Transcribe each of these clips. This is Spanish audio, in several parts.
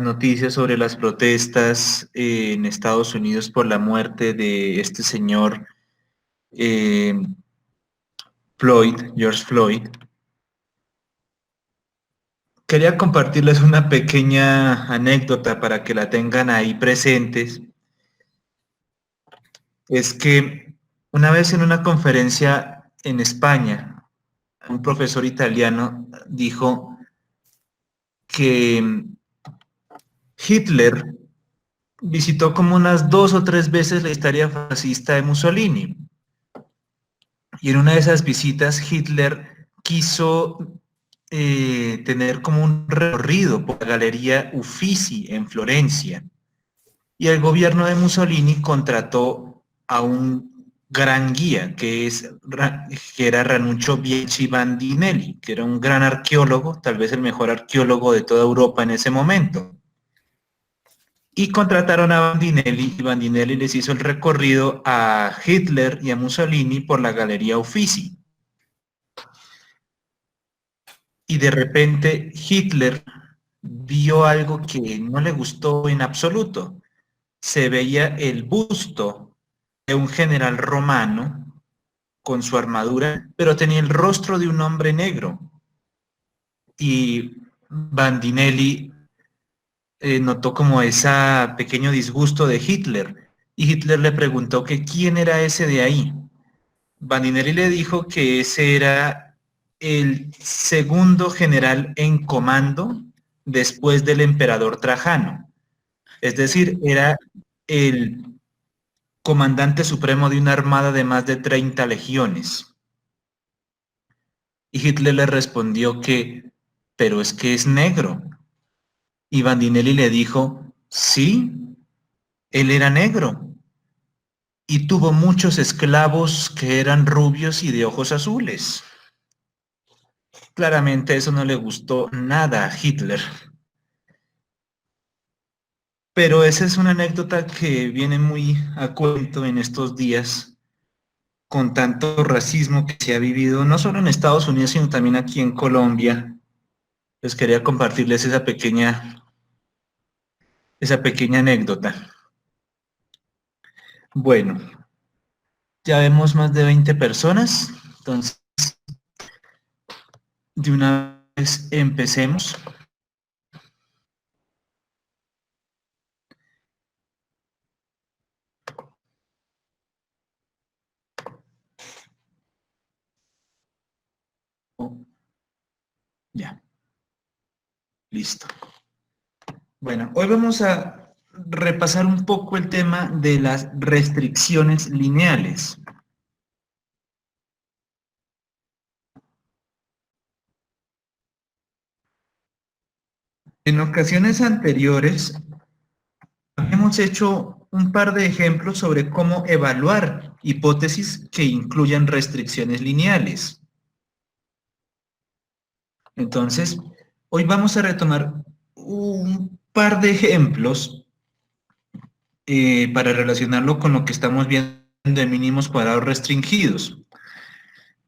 noticias sobre las protestas en Estados Unidos por la muerte de este señor eh, George Floyd, quería compartirles una pequeña anécdota para que la tengan ahí presentes. Es que una vez en una conferencia en España, un profesor italiano dijo que Hitler visitó como unas 2 o 3 veces la Italia fascista de Mussolini. Y en una de esas visitas Hitler quiso tener como un recorrido por la Galería Uffizi en Florencia. Y el gobierno de Mussolini contrató a un gran guía, que era Ranuccio Bianchi Bandinelli, que era un gran arqueólogo, tal vez el mejor arqueólogo de toda Europa en ese momento. Y contrataron a Bandinelli, y Bandinelli les hizo el recorrido a Hitler y a Mussolini por la Galería Uffizi. Y de repente Hitler vio algo que no le gustó en absoluto. Se veía el busto de un general romano con su armadura, pero tenía el rostro de un hombre negro. Y Bandinelli notó como ese pequeño disgusto de Hitler. Y Hitler le preguntó que quién era ese de ahí. Bandinelli le dijo que ese era el segundo general en comando después del emperador Trajano. Es decir, era el comandante supremo de una armada de más de 30 legiones. Y Hitler le respondió que, pero es que es negro. Y Bandinelli le dijo, sí, él era negro. Y tuvo muchos esclavos que eran rubios y de ojos azules. Claramente eso no le gustó nada a Hitler. Pero esa es una anécdota que viene muy a cuento en estos días con tanto racismo que se ha vivido, no solo en Estados Unidos, sino también aquí en Colombia. Les quería compartirles esa pequeña anécdota. Bueno, ya vemos más de 20 personas, entonces de una vez empecemos. Ya, listo. Bueno, hoy vamos a repasar un poco el tema de las restricciones lineales. En ocasiones anteriores hemos hecho un par de ejemplos sobre cómo evaluar hipótesis que incluyan restricciones lineales. Entonces, hoy vamos a retomar un par de ejemplos para relacionarlo con lo que estamos viendo en mínimos cuadrados restringidos.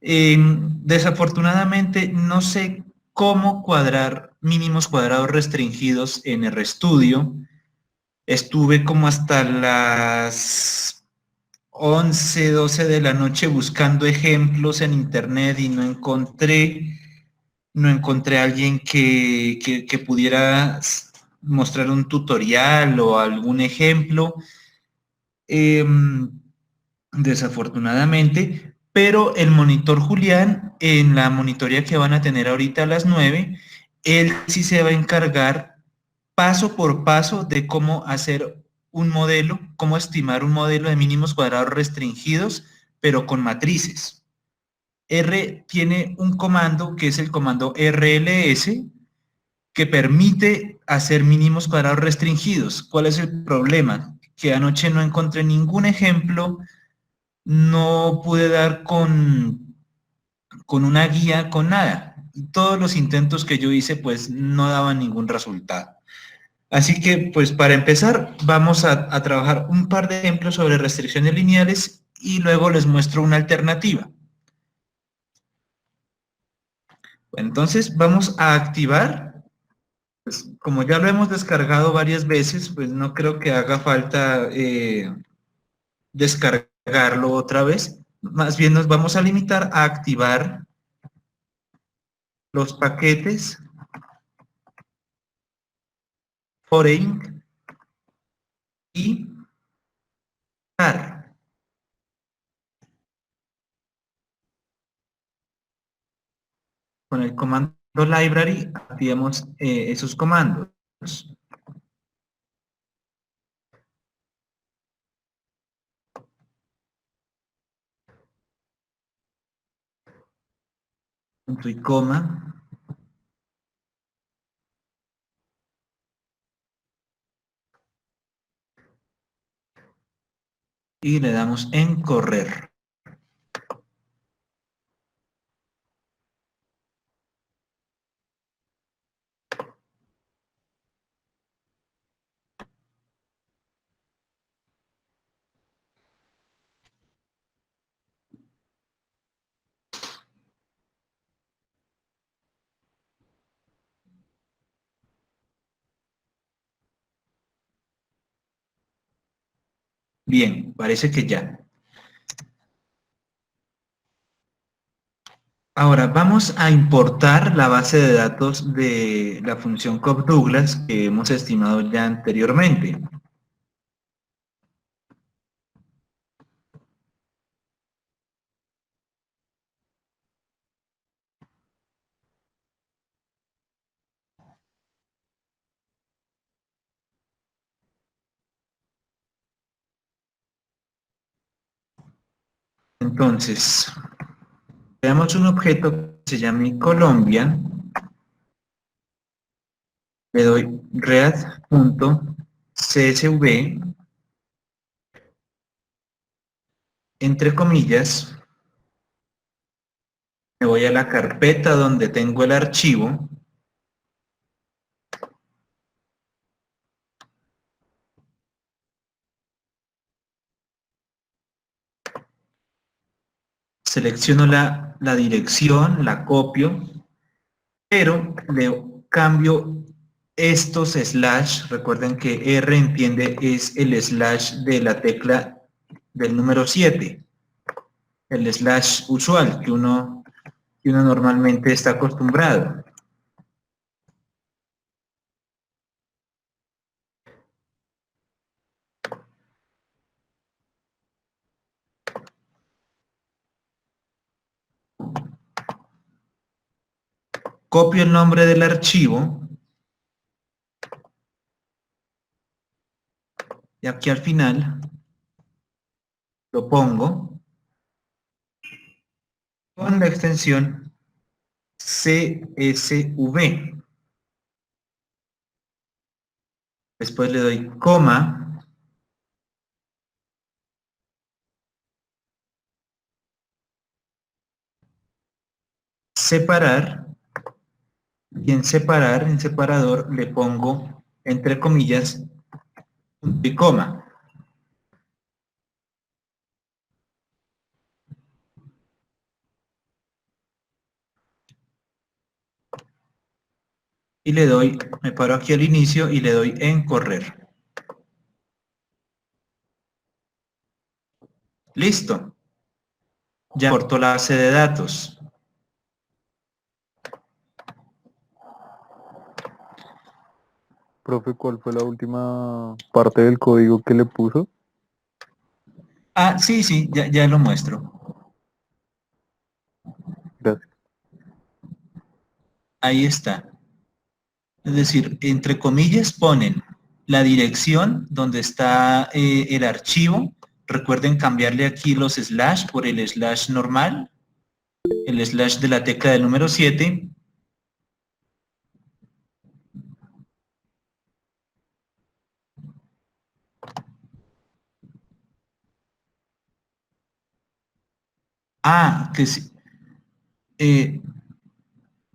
Desafortunadamente, no sé cómo cuadrar mínimos cuadrados restringidos en RStudio. Estuve como hasta las 11, 12 de la noche buscando ejemplos en internet y no encontré a alguien que pudiera mostrar un tutorial o algún ejemplo. Desafortunadamente, pero el monitor Julián, en la monitoría que van a tener ahorita a las 9, él sí se va a encargar paso por paso de cómo hacer un modelo, cómo estimar un modelo de mínimos cuadrados restringidos, pero con matrices. R tiene un comando que es el comando RLS, que permite hacer mínimos cuadrados restringidos. ¿Cuál es el problema? Que anoche no encontré ningún ejemplo, no pude dar con una guía, con nada. Y todos los intentos que yo hice, pues no daban ningún resultado. Así que, pues para empezar, vamos a trabajar un par de ejemplos sobre restricciones lineales y luego les muestro una alternativa. Entonces, vamos a activar Pues como ya lo hemos descargado varias veces, pues no creo que haga falta descargarlo otra vez. Más bien nos vamos a limitar a activar los paquetes foreign y tar. Con el comando library activamos esos comandos. Punto y coma. Y le damos en correr. Bien, parece que ya. Ahora vamos a importar la base de datos de la función Cobb-Douglas que hemos estimado ya anteriormente. Entonces, creamos un objeto que se llame Colombia, le doy read.csv, entre comillas, me voy a la carpeta donde tengo el archivo, selecciono la dirección, la copio, pero le cambio estos slash, recuerden que R entiende es el slash de la tecla del número 7, el slash usual que uno normalmente está acostumbrado. Copio el nombre del archivo y aquí al final lo pongo con la extensión CSV. Después le doy coma, separar, y en separar, en separador, le pongo, entre comillas, punto y coma. Y le doy, me paro aquí al inicio y le doy en correr. Listo. Ya importó la base de datos. Profe, ¿cuál fue la última parte del código que le puso? Ah, sí, sí, ya lo muestro. Gracias. Ahí está. Es decir, entre comillas ponen la dirección donde está el archivo. Recuerden cambiarle aquí los slash por el slash normal, el slash de la tecla del número 7. Ah, que sí. Eh,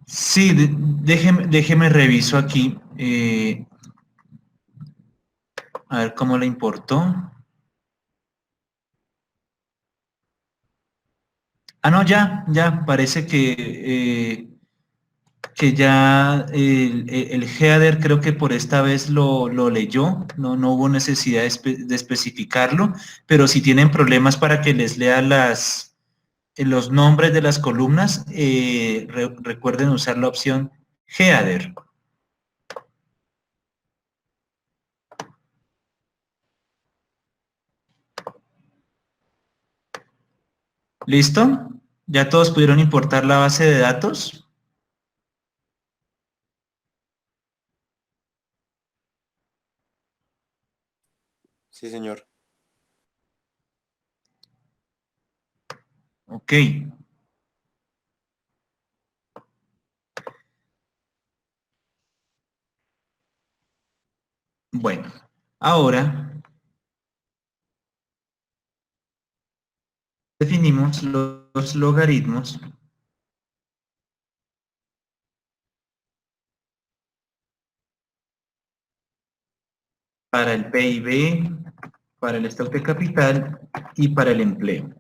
sí, déjeme reviso aquí. A ver cómo le importó. Ah, no, ya, parece que que ya el header creo que por esta vez lo leyó, no hubo necesidad de especificarlo, pero si tienen problemas para que les lea los nombres de las columnas, recuerden usar la opción header. ¿Listo? ¿Ya todos pudieron importar la base de datos? Sí, señor. Ok. Bueno, ahora definimos los logaritmos para el PIB, para el stock de capital y para el empleo.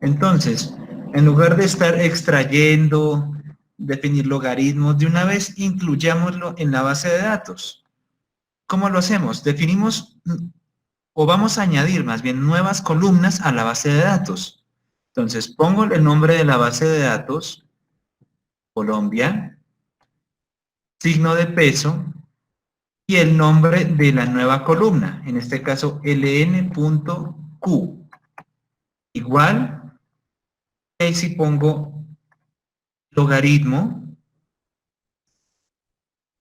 Entonces, en lugar de estar extrayendo, definir logaritmos, de una vez incluyámoslo en la base de datos. ¿Cómo lo hacemos? Definimos o vamos a añadir más bien nuevas columnas a la base de datos. Entonces, pongo el nombre de la base de datos, Colombia, signo de peso y el nombre de la nueva columna, en este caso ln.q. Igual, y si pongo logaritmo,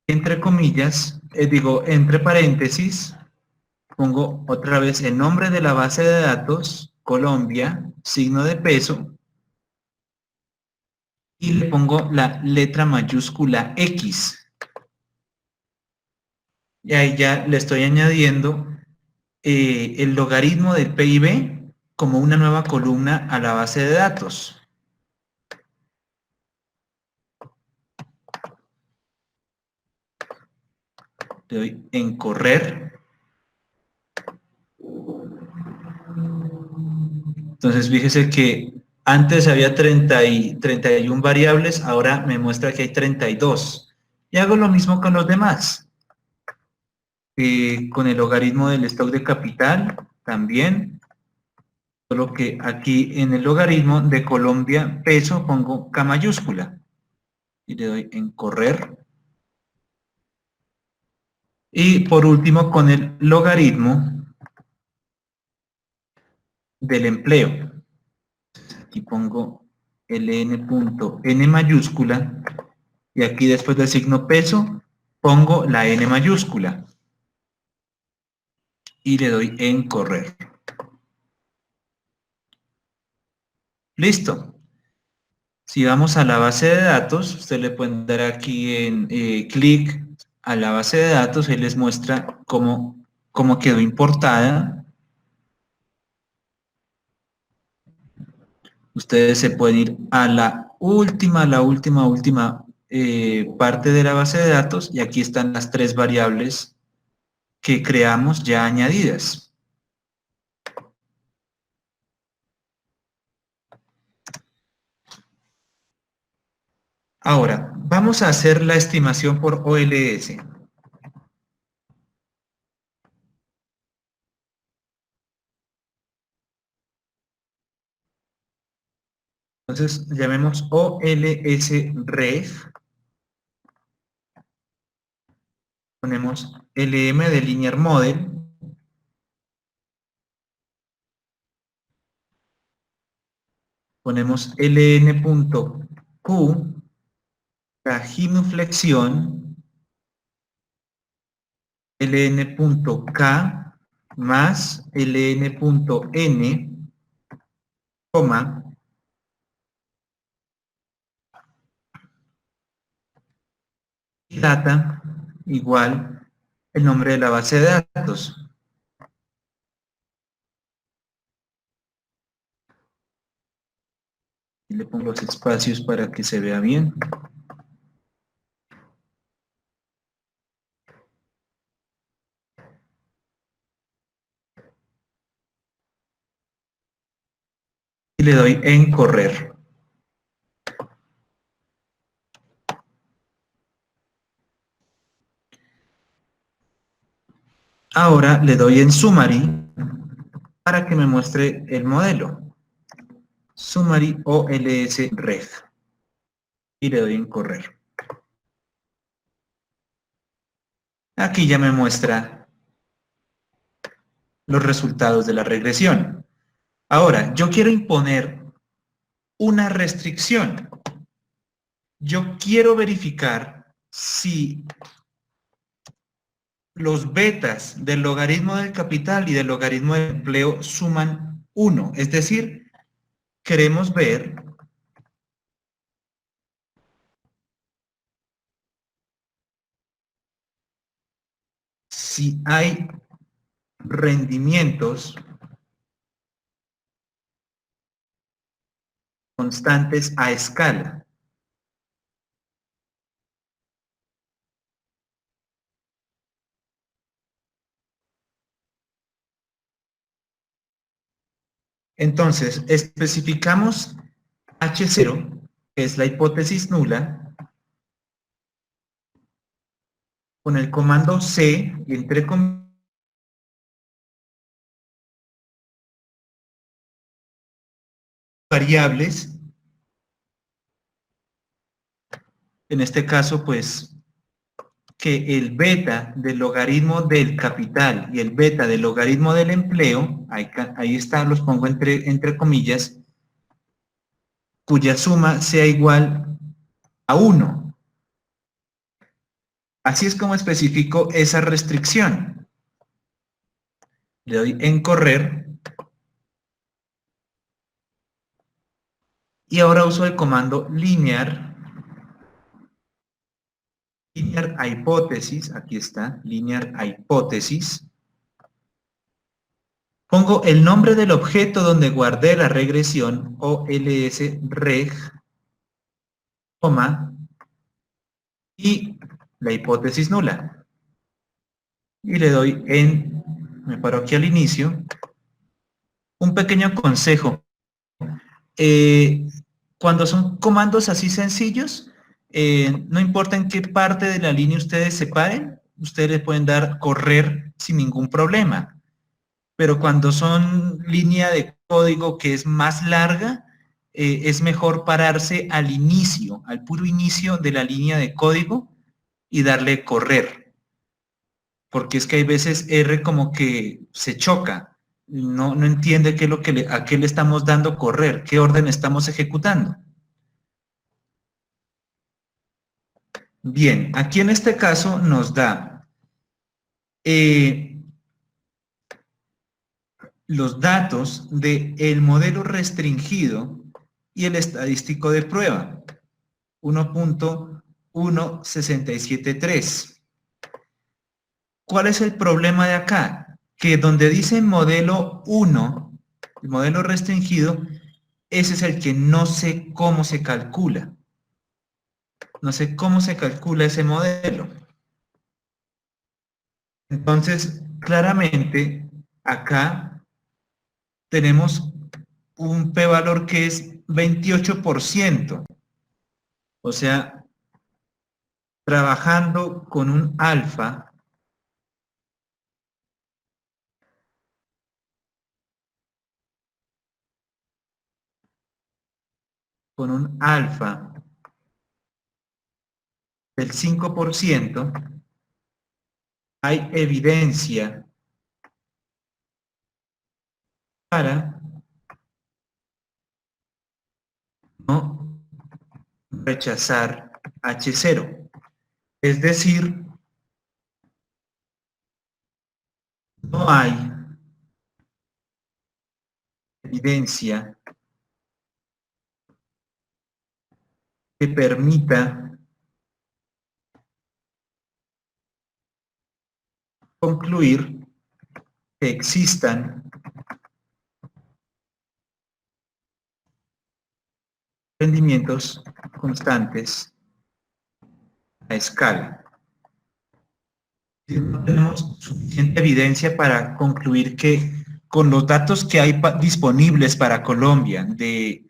entre comillas, digo, entre paréntesis, pongo otra vez el nombre de la base de datos, Colombia, signo de peso, y le pongo la letra mayúscula X. Y ahí ya le estoy añadiendo el logaritmo del PIB como una nueva columna a la base de datos. Le doy en correr. Entonces fíjese que antes había 31 variables, ahora me muestra que hay 32. Y hago lo mismo con los demás. Con el logaritmo del stock de capital también. Solo que aquí en el logaritmo de Colombia peso pongo K mayúscula. Y le doy en correr. Y por último con el logaritmo del empleo. Aquí pongo ln.n mayúscula y aquí después del signo peso pongo la n mayúscula y le doy en correr. Listo. Si vamos a la base de datos, usted le puede dar aquí en clic a la base de datos, él les muestra cómo quedó importada. Ustedes se pueden ir a la última parte de la base de datos y aquí están las 3 variables que creamos ya añadidas. Ahora, vamos a hacer la estimación por OLS. Entonces, llamemos OLS-REF. Ponemos LM de Linear Model. Ponemos ln.q, la genuflexión, ln.k más ln.n, coma, y data igual el nombre de la base de datos. Y le pongo los espacios para que se vea bien. Y le doy en correr. Ahora le doy en Summary para que me muestre el modelo. Summary OLS Reg. Y le doy en correr. Aquí ya me muestra los resultados de la regresión. Ahora, yo quiero imponer una restricción. Yo quiero verificar si los betas del logaritmo del capital y del logaritmo del empleo suman 1. Es decir, queremos ver si hay rendimientos constantes a escala. Entonces, especificamos H0, que es la hipótesis nula, con el comando C, y entre comillas, variables, en este caso, pues, que el beta del logaritmo del capital y el beta del logaritmo del empleo, ahí está, los pongo entre comillas, cuya suma sea igual a 1. Así es como especifico esa restricción. Le doy en correr. Y ahora uso el comando linear hipótesis, aquí está, linear hipótesis. Pongo el nombre del objeto donde guardé la regresión, OLS reg, coma, y la hipótesis nula. Y le doy me paro aquí al inicio, un pequeño consejo. Cuando son comandos así sencillos, no importa en qué parte de la línea ustedes se paren, ustedes le pueden dar correr sin ningún problema. Pero cuando son línea de código que es más larga, es mejor pararse al inicio, al puro inicio de la línea de código y darle correr. Porque es que hay veces R como que se choca, no entiende qué es lo que a qué le estamos dando correr, qué orden estamos ejecutando. Bien, aquí en este caso nos da los datos del modelo restringido y el estadístico de prueba, 1.1673. ¿Cuál es el problema de acá? Que donde dice modelo 1, el modelo restringido, ese es el que no sé cómo se calcula. No sé cómo se calcula ese modelo. Entonces, claramente, acá tenemos un p-valor que es 28%. O sea, trabajando con un alfa, del 5%, hay evidencia para no rechazar H0. Es decir, no hay evidencia que permita concluir que existan rendimientos constantes a escala. No tenemos suficiente evidencia para concluir que con los datos que hay disponibles para Colombia de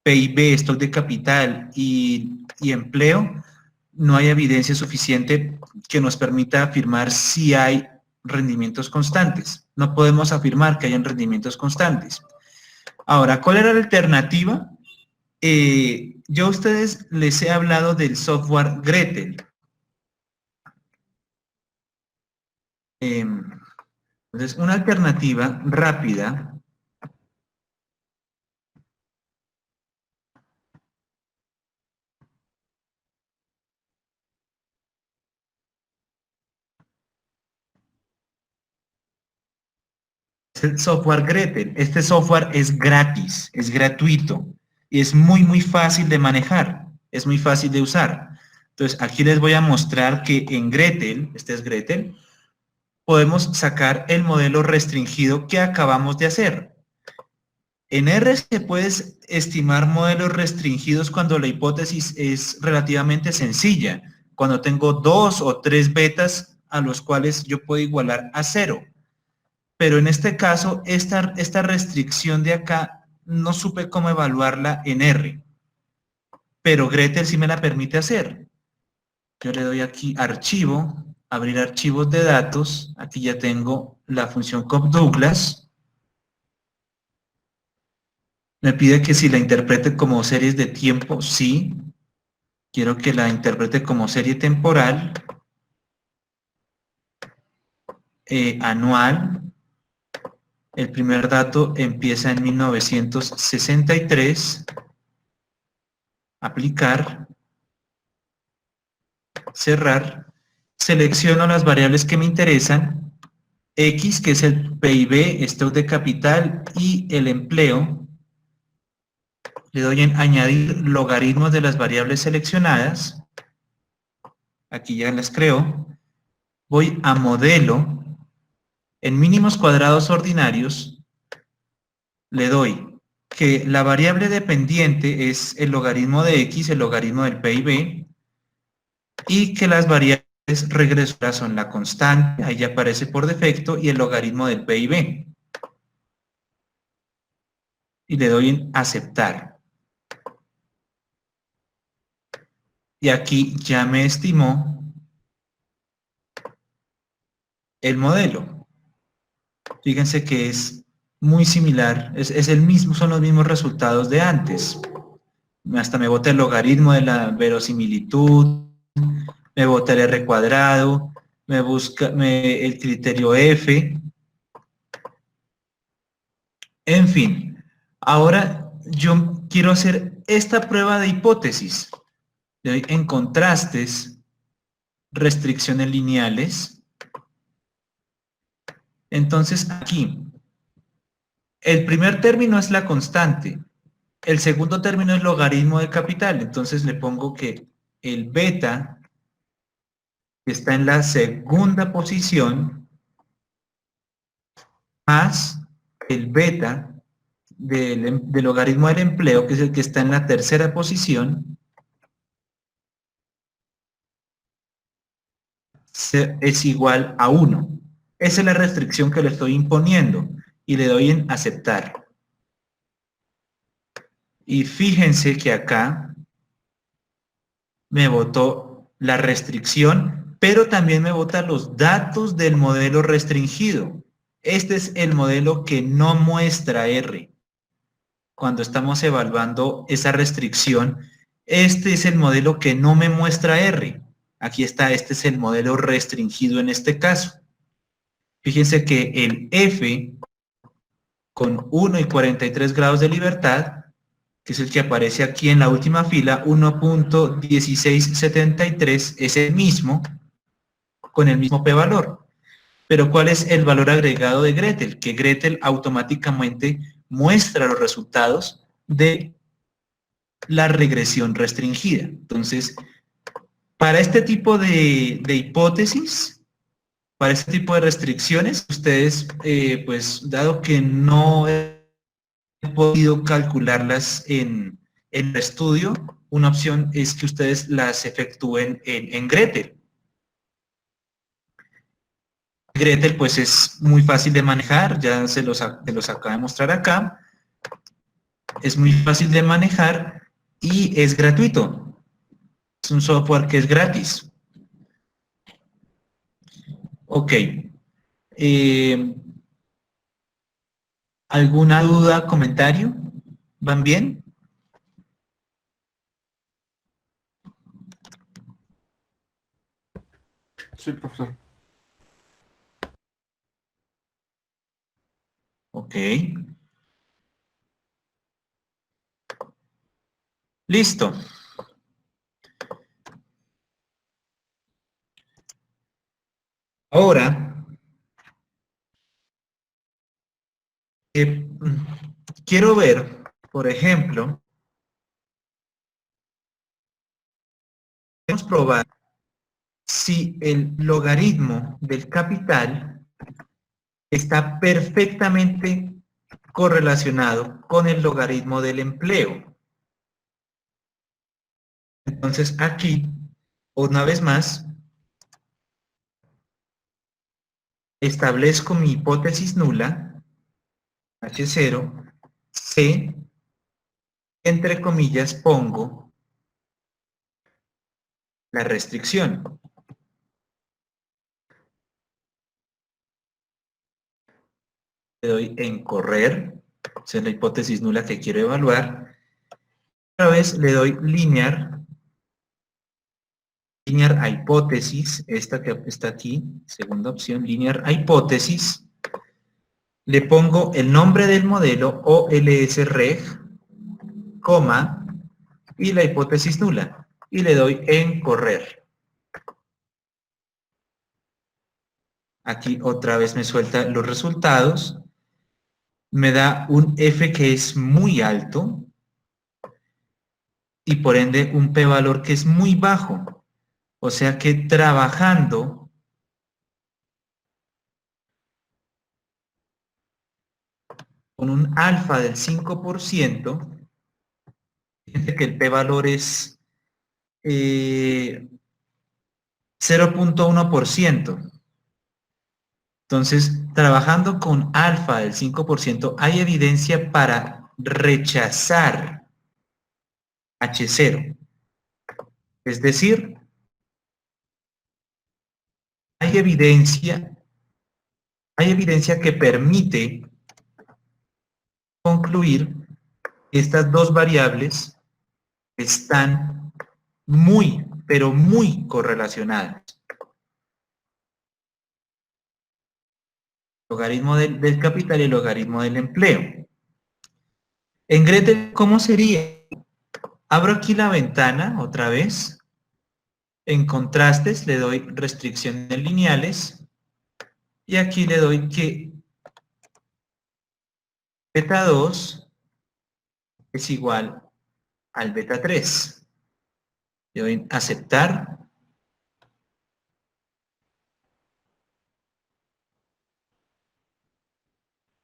PIB, stock de capital y empleo, no hay evidencia suficiente que nos permita afirmar si hay rendimientos constantes. No podemos afirmar que hayan rendimientos constantes. Ahora, ¿cuál era la alternativa? Yo a ustedes les he hablado del software Gretel. Entonces, una alternativa rápida es el software Gretel. Este software es gratis, es gratuito y es muy, muy fácil de manejar, es muy fácil de usar. Entonces, aquí les voy a mostrar que en Gretel, este es Gretel, podemos sacar el modelo restringido que acabamos de hacer. En R se puede estimar modelos restringidos cuando la hipótesis es relativamente sencilla, cuando tengo 2 o 3 betas a los cuales yo puedo igualar a 0. Pero en este caso, esta restricción de acá no supe cómo evaluarla en R. Pero Gretel sí me la permite hacer. Yo le doy aquí archivo, abrir archivos de datos. Aquí ya tengo la función Cobb-Douglas. Me pide que si la interprete como series de tiempo, sí. Quiero que la interprete como serie temporal, anual. El primer dato empieza en 1963. Aplicar. Cerrar. Selecciono las variables que me interesan. X, que es el PIB, stock de capital y el empleo. Le doy en añadir logaritmos de las variables seleccionadas. Aquí ya las creo. Voy a modelo. En mínimos cuadrados ordinarios, le doy que la variable dependiente es el logaritmo de X, el logaritmo del PIB, y que las variables regresoras son la constante, ahí ya aparece por defecto, y el logaritmo del PIB. Y le doy en aceptar. Y aquí ya me estimó el modelo. Fíjense que es muy similar, es el mismo, son los mismos resultados de antes. Hasta me bota el logaritmo de la verosimilitud, me bota el R cuadrado, me busca el criterio F. En fin, ahora yo quiero hacer esta prueba de hipótesis. Le doy en contrastes, restricciones lineales. Entonces aquí, el primer término es la constante. El segundo término es logaritmo de capital. Entonces le pongo que el beta, que está en la segunda posición, más el beta del logaritmo del empleo, que es el que está en la tercera posición, es igual a 1. Esa es la restricción que le estoy imponiendo y le doy en aceptar. Y fíjense que acá me botó la restricción, pero también me bota los datos del modelo restringido. Este es el modelo que no muestra R. Cuando estamos evaluando esa restricción, este es el modelo que no me muestra R. Aquí está, este es el modelo restringido en este caso. Fíjense que el F con 1 y 43 grados de libertad, que es el que aparece aquí en la última fila, 1.1673, es el mismo, con el mismo p-valor. Pero ¿cuál es el valor agregado de Gretel? Que Gretel automáticamente muestra los resultados de la regresión restringida. Entonces, para este tipo de hipótesis, para este tipo de restricciones, ustedes, pues, dado que no he podido calcularlas en el estudio, una opción es que ustedes las efectúen en Gretel. Gretel, pues, es muy fácil de manejar, ya se los acabo de mostrar acá. Es muy fácil de manejar y es gratuito. Es un software que es gratis. Ok. Eh, ¿Alguna duda, comentario? ¿Van bien? Sí, profesor. Ok. Listo. Ahora, eh, quiero ver, por ejemplo, vamos a probar si el logaritmo del capital está perfectamente correlacionado con el logaritmo del empleo. Entonces aquí, una vez más, establezco mi hipótesis nula, H0, C, entre comillas pongo la restricción. Le doy en correr, esa es la hipótesis nula que quiero evaluar. Otra vez le doy linear a hipótesis, esta que está aquí, segunda opción, linear a hipótesis. Le pongo el nombre del modelo OLS-REG, coma, y la hipótesis nula. Y le doy en correr. Aquí otra vez me suelta los resultados. Me da un F que es muy alto y por ende un p-valor que es muy bajo. O sea que trabajando con un alfa del 5%, fíjense que el p-valor es 0.1%. Entonces, trabajando con alfa del 5%, hay evidencia para rechazar H0. Es decir, hay evidencia que permite concluir que estas dos variables están muy, pero muy correlacionadas. Logaritmo del capital y el logaritmo del empleo. En Gretel, ¿cómo sería? Abro aquí la ventana otra vez. En contrastes le doy restricciones lineales y aquí le doy que beta 2 es igual al beta 3. Le doy aceptar.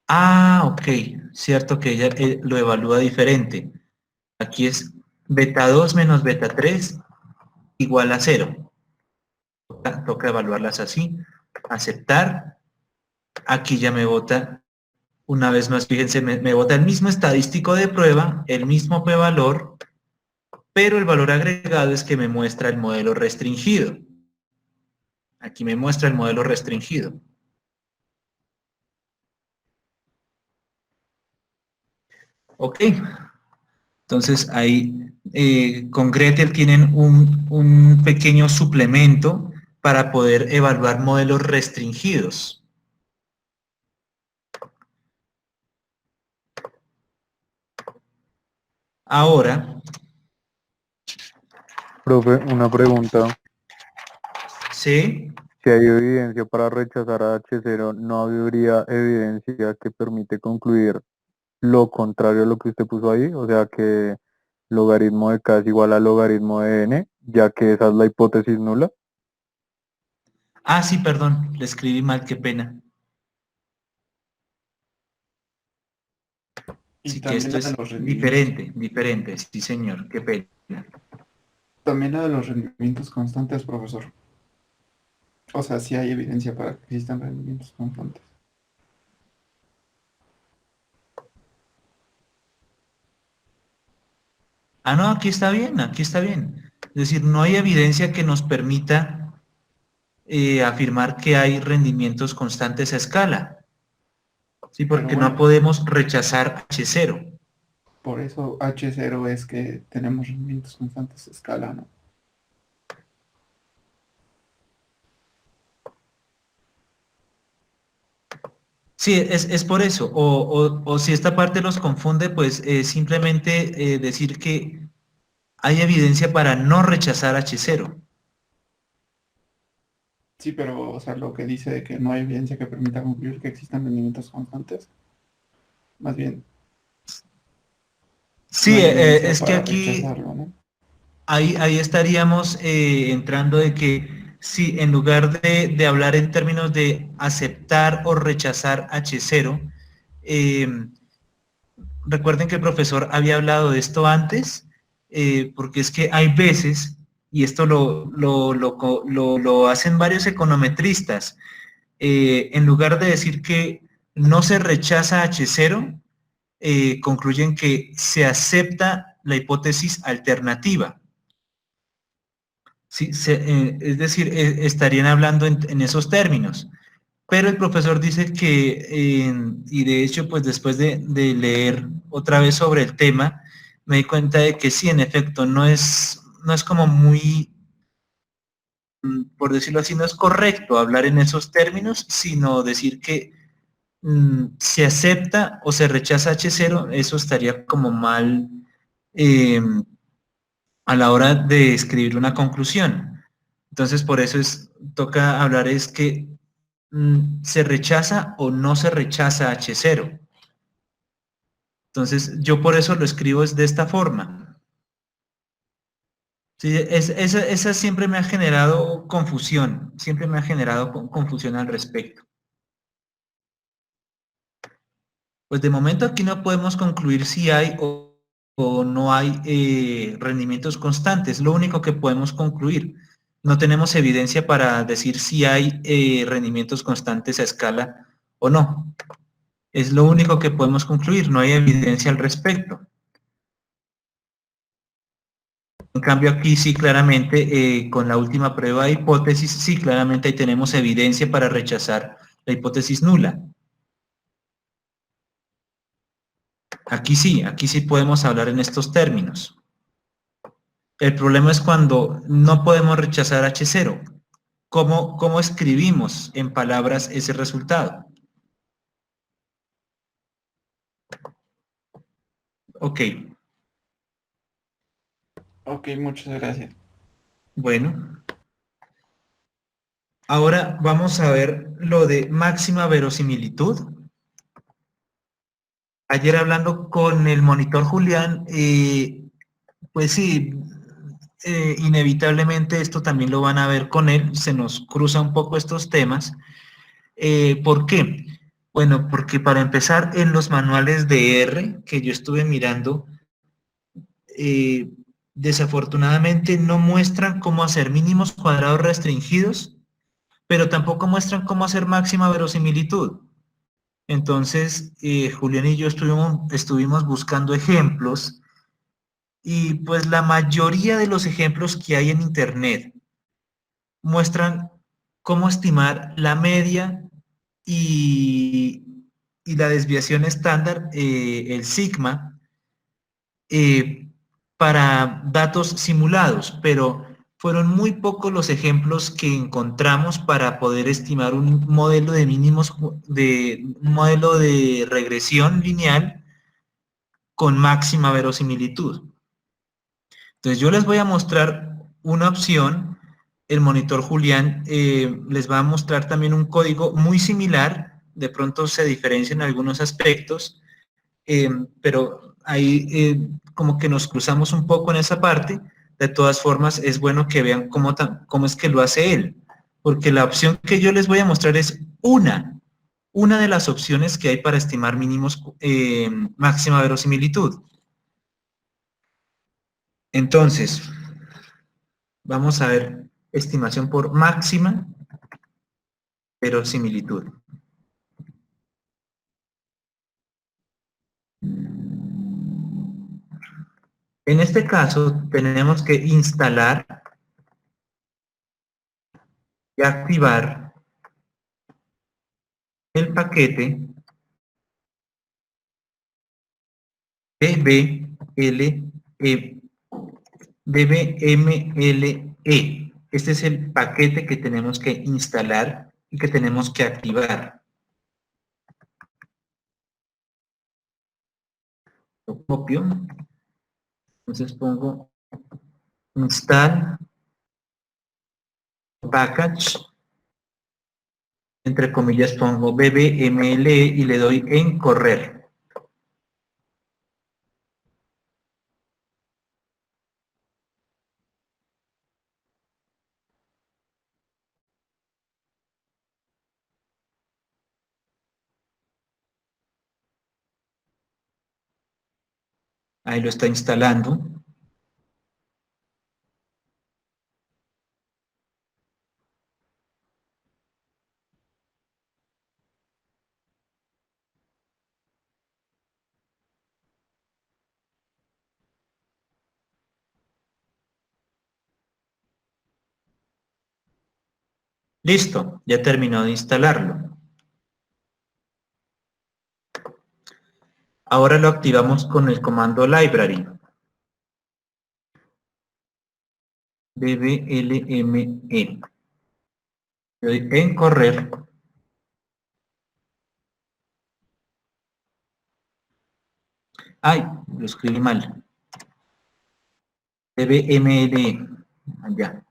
Ah, ok, cierto que ella lo evalúa diferente. Aquí es beta 2 menos beta 3 igual a 0. Toca evaluarlas así. Aceptar. Aquí ya me bota, una vez más, fíjense, me bota el mismo estadístico de prueba, el mismo p-valor, pero el valor agregado es que me muestra el modelo restringido. Aquí me muestra el modelo restringido. Ok. Entonces ahí con Gretel tienen un pequeño suplemento para poder evaluar modelos restringidos. Ahora, Profe, una pregunta. ¿sí? Si hay evidencia para rechazar a H0, ¿no habría evidencia que permite concluir lo contrario a lo que usted puso ahí? O sea que logaritmo de K es igual al logaritmo de N, ya que esa es la hipótesis nula. Ah, sí, perdón, le escribí mal, qué pena. Y Sí que también esto la de es los rendimientos. diferente, sí señor, qué pena. También la de los rendimientos constantes, profesor. O sea, sí hay evidencia para que existan rendimientos constantes. Ah, no, aquí está bien, aquí está bien. Es decir, no hay evidencia que nos permita afirmar que hay rendimientos constantes a escala. Sí, porque Pero no bueno, podemos rechazar H0. por eso H0 es que tenemos rendimientos constantes a escala, ¿no? Sí, es por eso. O si esta parte los confunde, pues simplemente decir que hay evidencia para no rechazar H0. Sí, pero, o sea, lo que dice de que no hay evidencia que permita concluir que existan rendimientos constantes, más bien, no Sí, hay evidencia es que para aquí rechazarlo, ¿no? ahí estaríamos entrando de que si en lugar de hablar en términos de aceptar o rechazar H0, eh, recuerden que el profesor había hablado de esto antes, porque es que hay veces, y esto lo hacen varios econometristas, en lugar de decir que no se rechaza H0, concluyen que se acepta la hipótesis alternativa. Sí, es decir, estarían hablando en esos términos. Pero el profesor dice que, y de hecho, pues después de leer otra vez sobre el tema, me di cuenta de que sí, en efecto, no es como muy, por decirlo así, no es correcto hablar en esos términos, sino decir que se acepta o se rechaza H0, eso estaría como mal eh, a la hora de escribir una conclusión. Entonces, por eso toca hablar es que se rechaza o no se rechaza H0. Entonces, yo por eso lo escribo es de esta forma. Sí, esa siempre me ha generado confusión, siempre me ha generado confusión al respecto. Pues de momento aquí no podemos concluir si hay o no hay rendimientos constantes, lo único que podemos concluir. No tenemos evidencia para decir si hay rendimientos constantes a escala o no. Es lo único que podemos concluir, no hay evidencia al respecto. En cambio aquí sí claramente, con la última prueba de hipótesis, sí claramente ahí tenemos evidencia para rechazar la hipótesis nula. Aquí sí podemos hablar en estos términos. El problema es cuando no podemos rechazar H0. ¿Cómo escribimos en palabras ese resultado? Ok, Ok, muchas gracias. bueno. Ahora vamos a ver lo de máxima verosimilitud. Ayer hablando con el monitor Julián, pues sí, inevitablemente esto también lo van a ver con él, se nos cruza un poco estos temas. ¿Por qué? Bueno, porque para empezar, en los manuales de R que yo estuve mirando, eh, desafortunadamente no muestran cómo hacer mínimos cuadrados restringidos, pero tampoco muestran cómo hacer máxima verosimilitud. Entonces, Julián y yo estuvimos buscando ejemplos y pues la mayoría de los ejemplos que hay en Internet muestran cómo estimar la media y, y la desviación estándar, el sigma, eh, para datos simulados, pero fueron muy pocos los ejemplos que encontramos para poder estimar un modelo de mínimos, un modelo de regresión lineal con máxima verosimilitud. Entonces yo les voy a mostrar una opción, el monitor Julián les va a mostrar también un código muy similar, de pronto se diferencia en algunos aspectos, pero ahí como que nos cruzamos un poco en esa parte. De todas formas, es bueno que vean cómo es que lo hace él, porque la opción que yo les voy a mostrar es una de las opciones que hay para estimar mínimos máxima verosimilitud. Entonces, vamos a ver estimación por máxima verosimilitud. En este caso, tenemos que instalar y activar el paquete DBMLE. Este es el paquete que tenemos que instalar y que tenemos que activar. Lo copio. Entonces pongo install package. Entre comillas pongo bbmle y le doy en correr. Ahí lo está instalando. Listo, ya terminó de instalarlo. Ahora lo activamos con el comando library. bbLME. Le doy en correr. Ay, lo escribí mal. bbmle. Allá.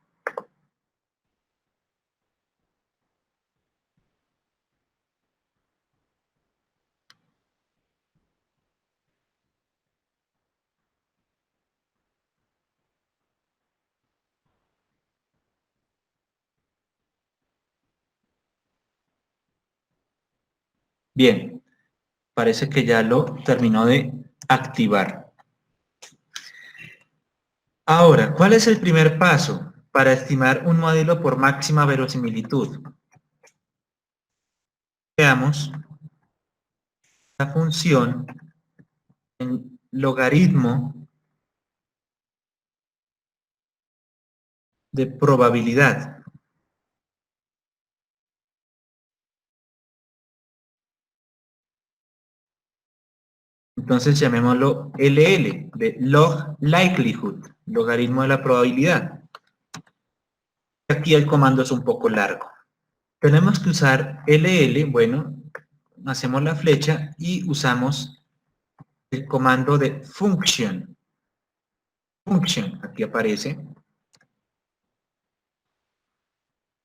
Bien, parece que ya lo terminó de activar. Ahora, ¿cuál es el primer paso para estimar un modelo por máxima verosimilitud? Veamos la función en logaritmo de probabilidad. Entonces llamémoslo LL, de log likelihood, logaritmo de la probabilidad. Aquí el comando es un poco largo. Tenemos que usar LL, bueno, hacemos la flecha y usamos el comando de function. Function, aquí aparece.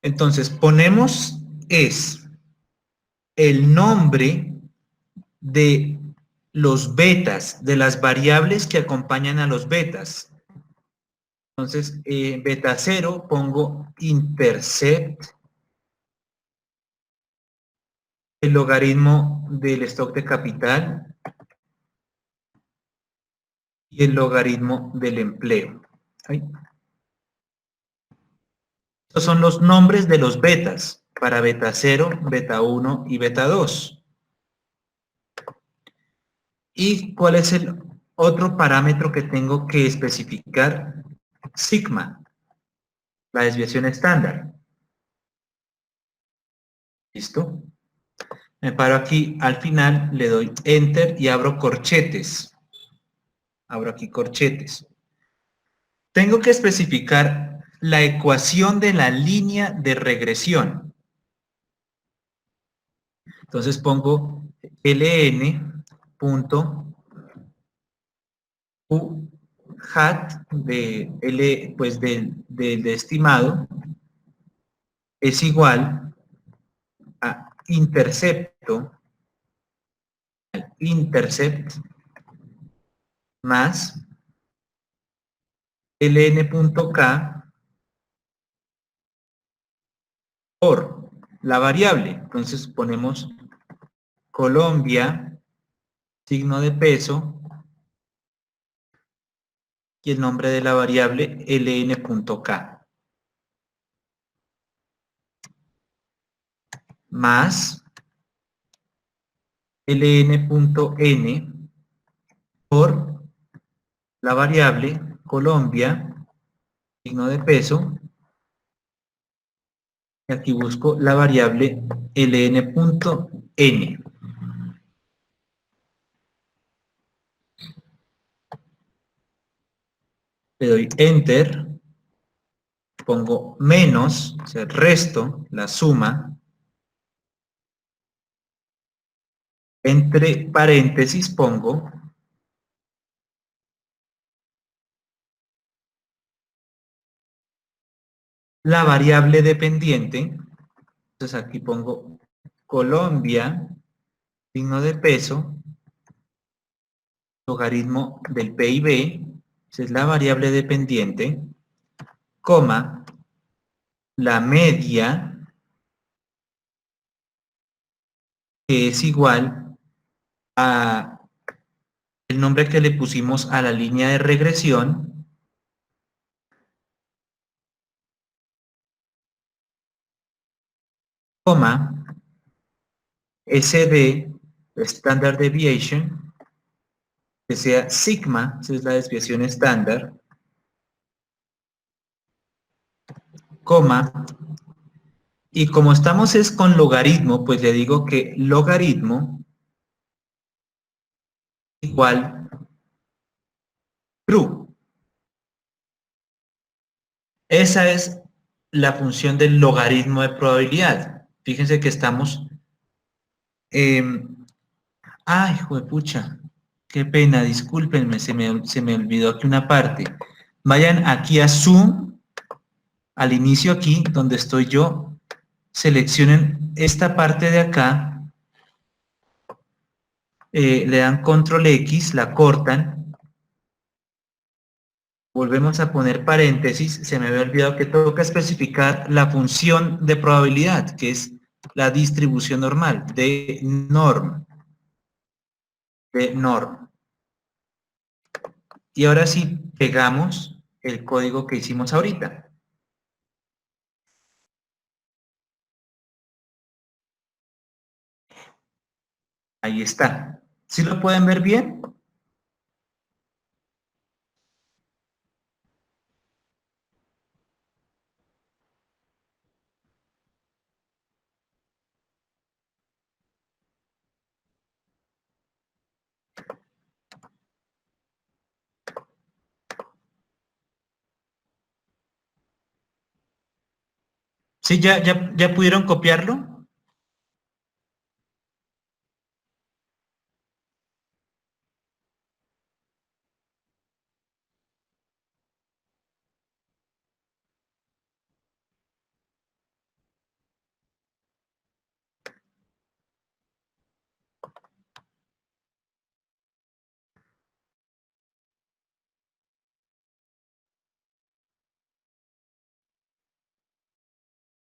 Entonces ponemos es el nombre de los betas, de las variables que acompañan a los betas. Entonces, beta 0 pongo intercept, el logaritmo del stock de capital y el logaritmo del empleo. ¿Sí? Estos son los nombres de los betas para beta 0, beta 1 y beta 2. ¿Y cuál es el otro parámetro que tengo que especificar? Sigma, la desviación estándar. ¿Listo? Me paro aquí al final, le doy Enter y abro corchetes. Abro aquí corchetes. Tengo que especificar la ecuación de la línea de regresión. Entonces pongo ln punto u hat de L, pues de estimado es igual a intercept más ln.k por la variable. Entonces ponemos Colombia, signo de peso, y el nombre de la variable ln.k. Más ln.n por la variable Colombia, signo de peso, Y aquí busco la variable ln.n. Le doy Enter, pongo menos, o sea, el resto, la suma, entre paréntesis pongo la variable dependiente, entonces aquí pongo Colombia, signo de peso, logaritmo del PIB, esa es la variable dependiente, coma, la media, que es igual a el nombre que le pusimos a la línea de regresión, coma, SD, Standard Deviation, que sea sigma, esa es la desviación estándar, coma, y como estamos es con logaritmo, pues le digo que logaritmo igual true. Esa es la función del logaritmo de probabilidad. Fíjense que estamos... ay, juepucha, qué pena, discúlpenme, se me olvidó aquí una parte. Vayan aquí a Zoom, al inicio aquí, donde estoy yo, seleccionen esta parte de acá, le dan control X, la cortan, volvemos a poner paréntesis, se me había olvidado que toca especificar la función de probabilidad, que es la distribución normal, de norm. Y ahora sí, pegamos el código que hicimos ahorita. Ahí está. ¿Sí lo pueden ver bien? ¿Sí? ¿Ya pudieron copiarlo?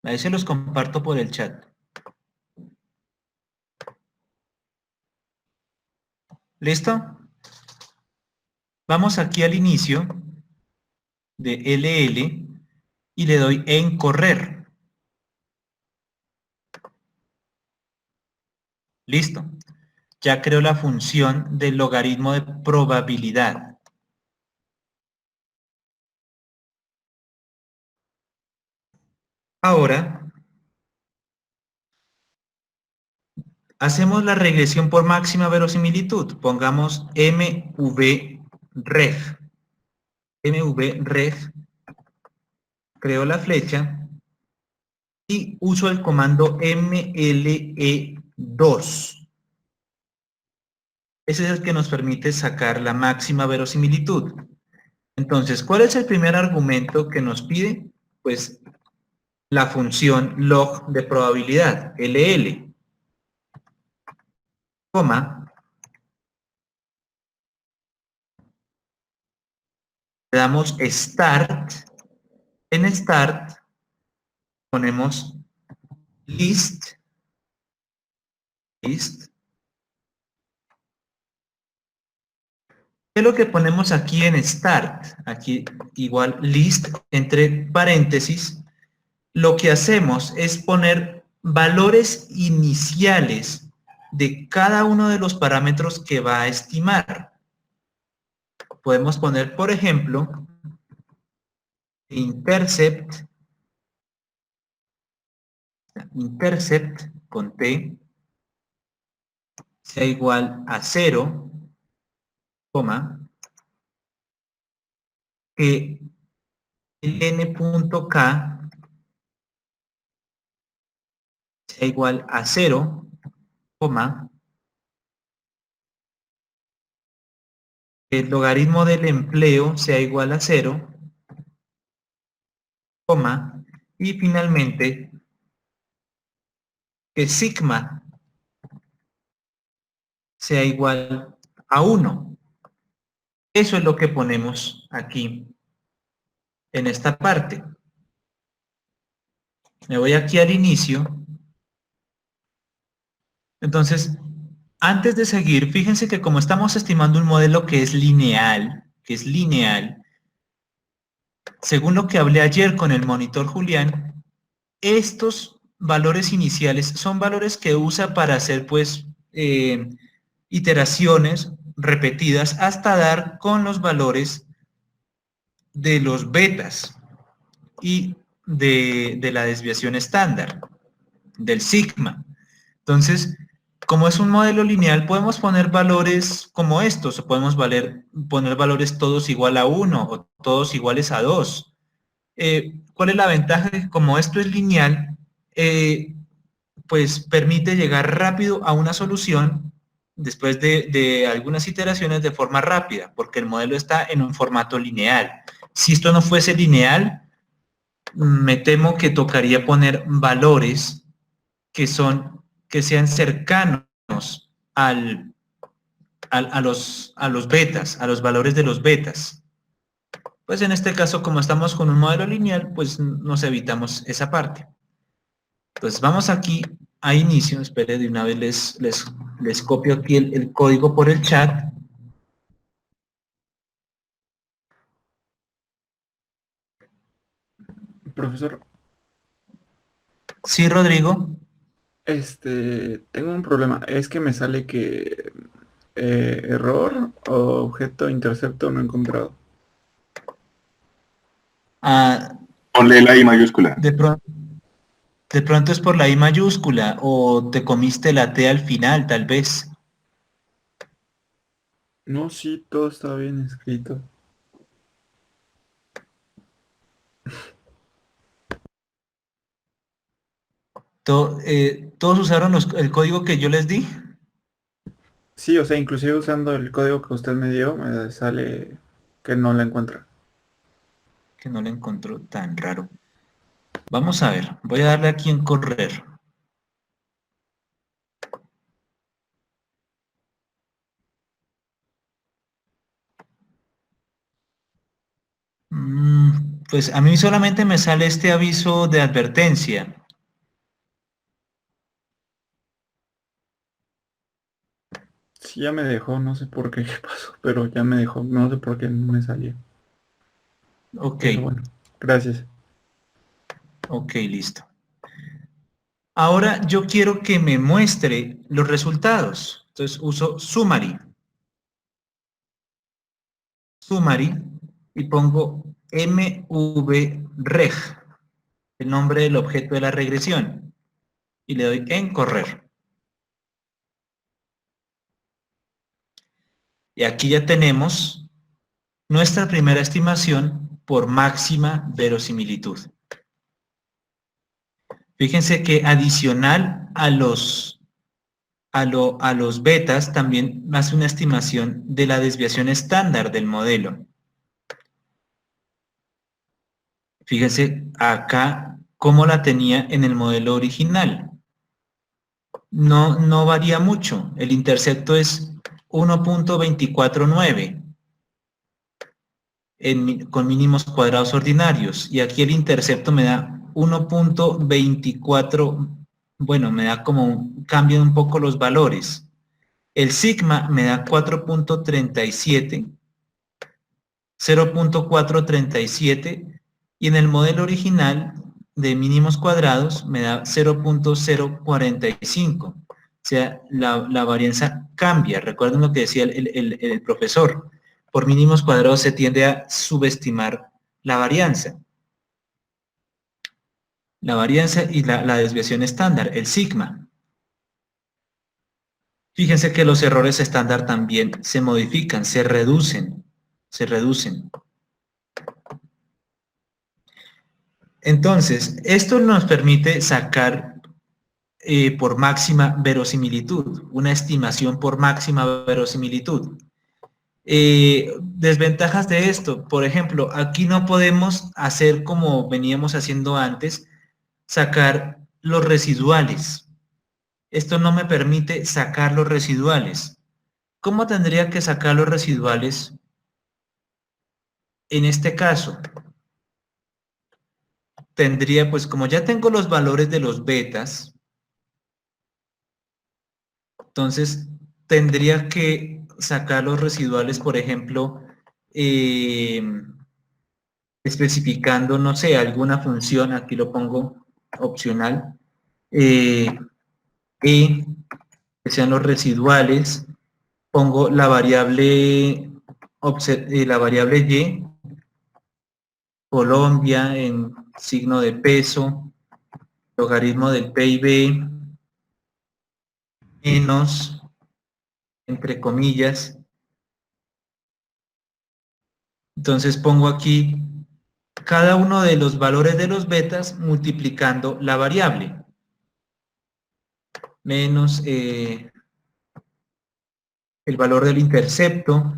Ahí se los comparto por el chat. ¿Listo? Vamos aquí al inicio de LL y le doy en correr. Listo. Ya creo la función del logaritmo de probabilidad. Ahora, hacemos la regresión por máxima verosimilitud. Pongamos MVREF. MVREF. Creo la flecha y uso el comando MLE2. Ese es el que nos permite sacar la máxima verosimilitud. Entonces, ¿cuál es el primer argumento que nos pide? Pues la función log de probabilidad, LL, coma, le damos start, en start ponemos list, ¿qué es lo que ponemos aquí en start? Aquí igual list, entre paréntesis, lo que hacemos es poner valores iniciales de cada uno de los parámetros que va a estimar. Podemos poner, por ejemplo, intercept intercept con T sea igual a 0, coma, que el n.k sea igual a 0, coma, que el logaritmo del empleo sea igual a 0, coma, y finalmente que sigma sea igual a 1. Eso es lo que ponemos aquí en esta parte. Me voy aquí al inicio. Entonces, antes de seguir, fíjense que como estamos estimando un modelo que es lineal, según lo que hablé ayer con el monitor Julián, estos valores iniciales son valores que usa para hacer pues iteraciones repetidas hasta dar con los valores de los betas y de la desviación estándar, del sigma. Entonces, como es un modelo lineal, podemos poner valores como estos, o podemos poner valores todos igual a 1 o todos iguales a 2. ¿Cuál es la ventaja? Que como esto es lineal, pues permite llegar rápido a una solución después de algunas iteraciones de forma rápida, porque el modelo está en un formato lineal. Si esto no fuese lineal, me temo que tocaría poner valores que sean cercanos a los betas, a los valores de los betas. Pues en este caso, como estamos con un modelo lineal, pues nos evitamos esa parte. Entonces vamos aquí a inicio, espere, de una vez les copio aquí el código por el chat. Profesor, Sí, Rodrigo. tengo un problema. Es que me sale que error o objeto intercepto no encontrado. Ah, Ponle la I mayúscula. de pronto es por la I mayúscula o te comiste la T al final, tal vez. No, sí, todo está bien escrito. ¿Todos usaron el código que yo les di? Sí, o sea, inclusive usando el código que usted me dio, me sale que no la encuentra. Que no lo encontró tan raro. Vamos a ver, voy a darle aquí en correr. Pues a mí solamente me sale este aviso de advertencia. Sí, ya me dejó, no sé por qué, qué pasó, pero ya me dejó, no sé por qué no me salió. Ok, Pero bueno, gracias. ok, listo. Ahora yo quiero que me muestre los resultados. Entonces uso summary. Summary y pongo mvreg, el nombre del objeto de la regresión. Y le doy en correr. Y aquí ya tenemos nuestra primera estimación por máxima verosimilitud. Fíjense que adicional a los betas también hace una estimación de la desviación estándar del modelo. Fíjense acá cómo la tenía en el modelo original. No varía mucho. El intercepto es 1.249 con mínimos cuadrados ordinarios. Y aquí el intercepto me da 1.24, bueno, me da como, cambian un poco los valores. El sigma me da 4.37, 0.437, y en el modelo original de mínimos cuadrados me da 0.045. O sea, la varianza cambia. Recuerden lo que decía el profesor. Por mínimos cuadrados se tiende a subestimar la varianza. la varianza y la desviación estándar, el sigma. Fíjense que los errores estándar también se modifican, se reducen, se reducen. Entonces, esto nos permite sacar por máxima verosimilitud, una estimación por máxima verosimilitud. Desventajas de esto, por ejemplo, aquí no podemos hacer como veníamos haciendo antes, sacar los residuales. Esto no me permite sacar los residuales. ¿Cómo tendría que sacar los residuales en este caso? Tendría, pues como ya tengo los valores de los betas, entonces tendría que sacar los residuales, por ejemplo, especificando, no sé, alguna función, aquí lo pongo opcional, que sean los residuales, pongo la variable y, Colombia en signo de peso, logaritmo del PIB, menos, entre comillas. Entonces pongo aquí cada uno de los valores de los betas multiplicando la variable. Menos el valor del intercepto,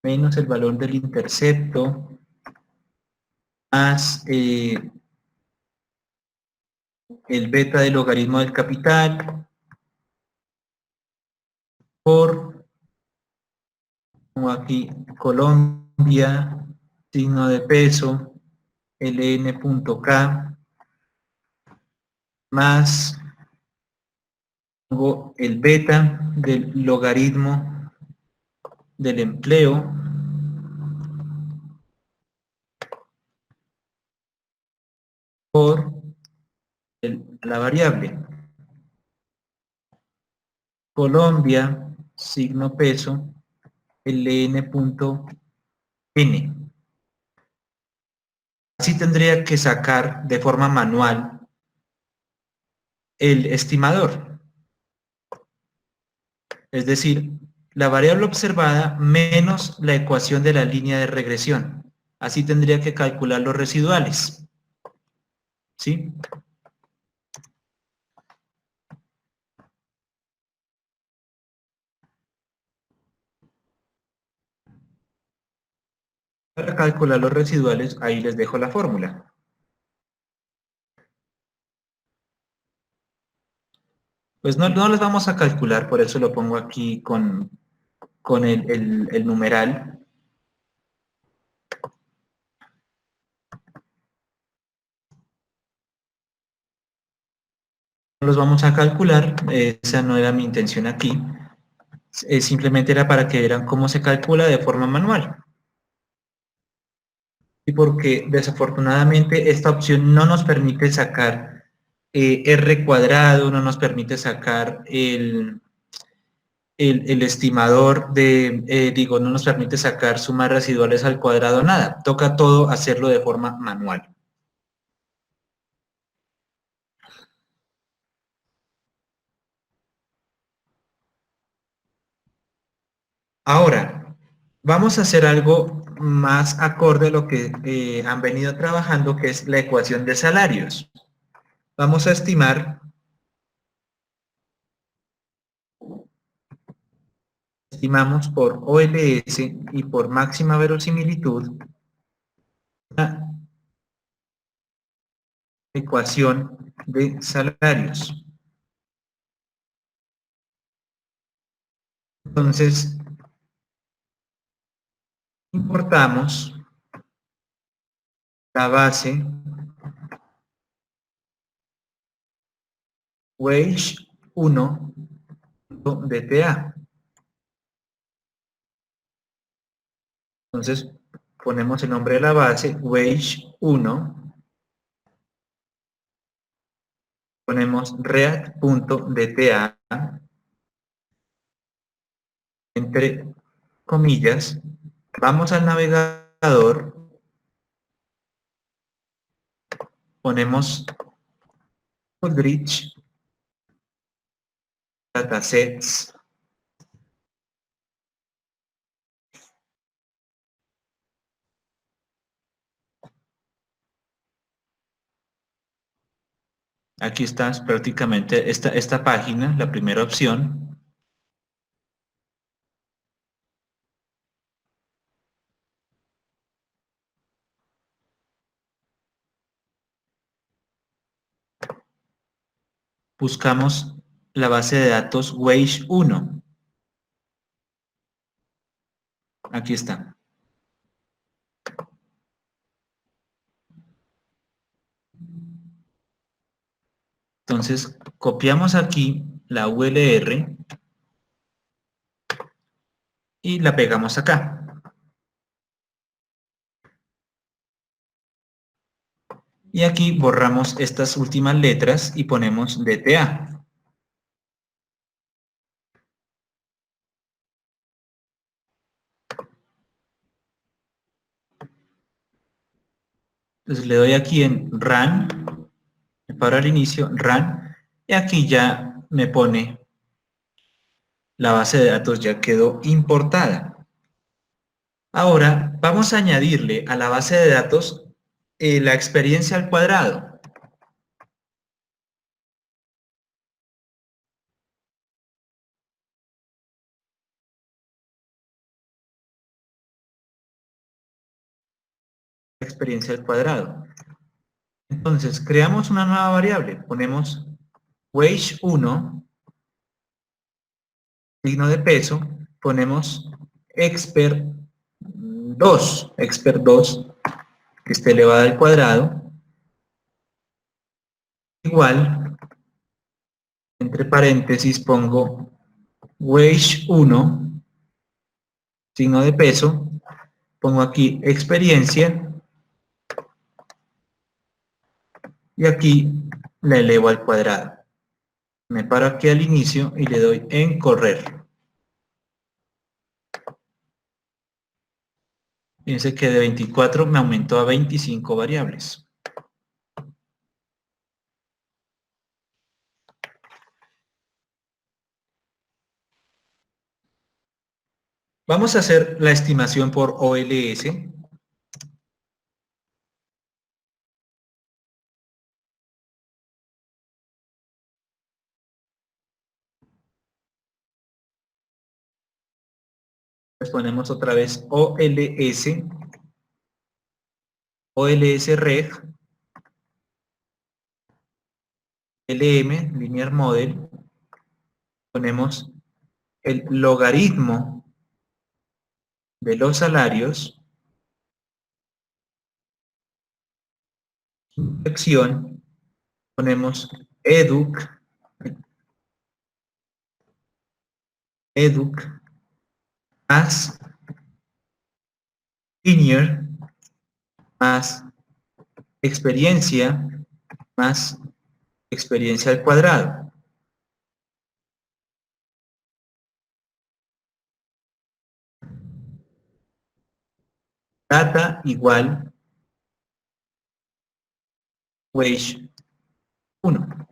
menos el valor del intercepto, más el beta del logaritmo del capital, por, como aquí, Colombia, signo de peso, ln.k, más pongo el beta del logaritmo del empleo, por la variable Colombia, signo peso, ln.n. Así tendría que sacar de forma manual el estimador. Es decir, la variable observada menos la ecuación de la línea de regresión. Así tendría que calcular los residuales. ¿Sí? Para calcular los residuales, ahí les dejo la fórmula. Pues no los vamos a calcular, por eso lo pongo aquí con el numeral. No los vamos a calcular, esa no era mi intención aquí. Simplemente era para que vieran cómo se calcula de forma manual. Y porque desafortunadamente esta opción no nos permite sacar R cuadrado, no nos permite sacar el estimador no nos permite sacar sumas residuales al cuadrado, nada. Toca todo hacerlo de forma manual. Ahora, vamos a hacer algo más acorde a lo que han venido trabajando, que es la ecuación de salarios. Vamos a estimamos por OLS y por máxima verosimilitud la ecuación de salarios. Entonces, importamos la base wage 1 DTA. Entonces, ponemos el nombre de la base, wage 1, ponemos react.dta entre comillas, vamos al navegador, ponemos Goodrich, datasets, aquí está prácticamente esta página, la primera opción. Buscamos la base de datos Wage 1. Aquí está. Entonces, copiamos aquí la ULR y la pegamos acá. Y aquí borramos estas últimas letras y ponemos DTA. Entonces le doy aquí en Run, me paro al inicio, Run, y aquí ya me pone la base de datos, ya quedó importada. Ahora vamos a añadirle a la base de datos la experiencia al cuadrado. Experiencia al cuadrado. Entonces, creamos una nueva variable. Ponemos wage 1, signo de peso, ponemos expert 2, que esté elevada al cuadrado, igual, entre paréntesis pongo wage 1, signo de peso, pongo aquí experiencia, y aquí la elevo al cuadrado. Me paro aquí al inicio y le doy en correr. Fíjense que de 24 me aumentó a 25 variables. Vamos a hacer la estimación por OLS. Pues ponemos otra vez OLS, OLS Reg, LM, Linear Model, ponemos el logaritmo de los salarios, sección, ponemos educ más linear más experiencia más experiencia al cuadrado. Data igual wage 1.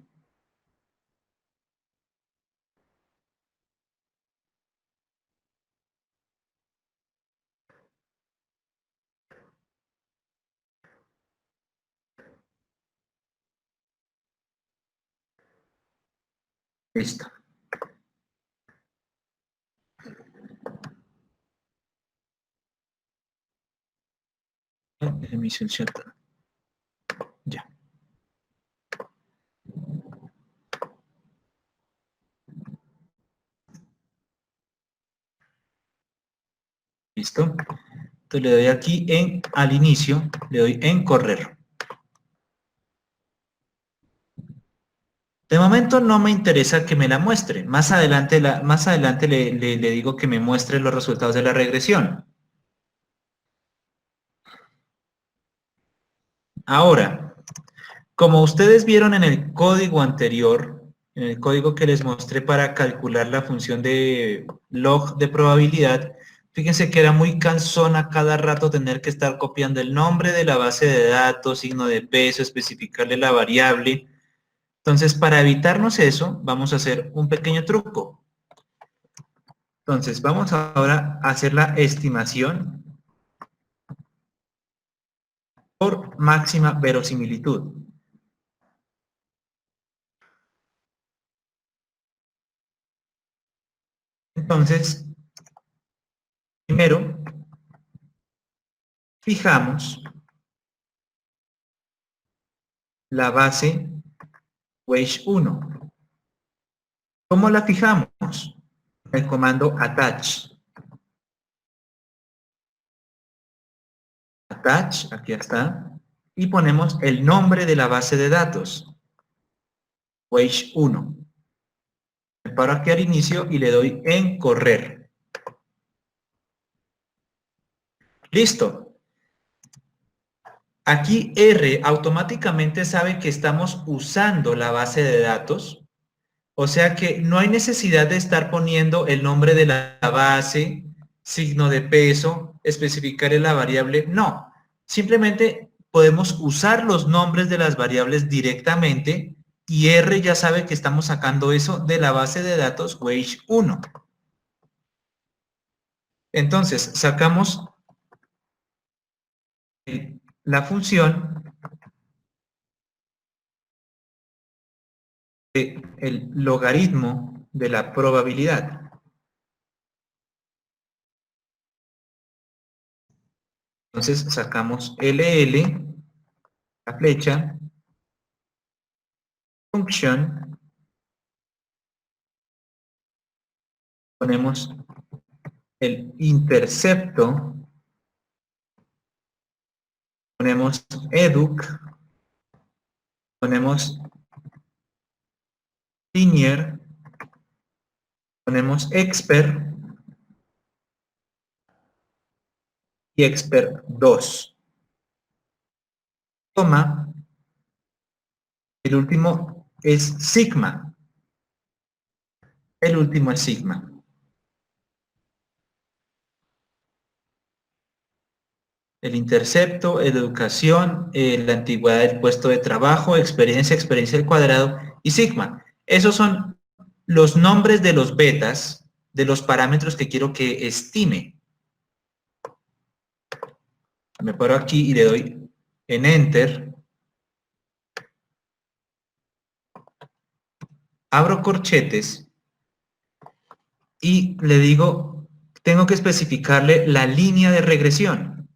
Listo. Emisión chat. Ya. Listo. Entonces le doy aquí al inicio, le doy en correr. De momento no me interesa que me la muestre. Más adelante le digo que me muestre los resultados de la regresión. Ahora, como ustedes vieron en el código anterior, en el código que les mostré para calcular la función de log de probabilidad, fíjense que era muy cansón a cada rato tener que estar copiando el nombre de la base de datos, signo de peso, especificarle la variable. Entonces, para evitarnos eso, vamos a hacer un pequeño truco. Entonces, vamos ahora a hacer la estimación por máxima verosimilitud. Entonces, primero, fijamos la base Wage 1. ¿Cómo la fijamos? El comando attach. Attach, aquí está. Y ponemos el nombre de la base de datos. Wage 1. Me paro aquí al inicio y le doy en correr. Listo. Aquí R automáticamente sabe que estamos usando la base de datos. O sea que no hay necesidad de estar poniendo el nombre de la base, signo de peso, especificar la variable. No, simplemente podemos usar los nombres de las variables directamente y R ya sabe que estamos sacando eso de la base de datos Wage 1. Entonces, sacamos la función del logaritmo de la probabilidad. Entonces sacamos LL, la flecha, function, ponemos el intercepto, ponemos educ, ponemos linear, ponemos expert y expert 2. Toma, el último es sigma. El último es sigma. El intercepto, educación, la antigüedad del puesto de trabajo, experiencia al cuadrado y sigma. Esos son los nombres de los betas, de los parámetros que quiero que estime. Me paro aquí y le doy en Enter. Abro corchetes y le digo, tengo que especificarle la línea de regresión.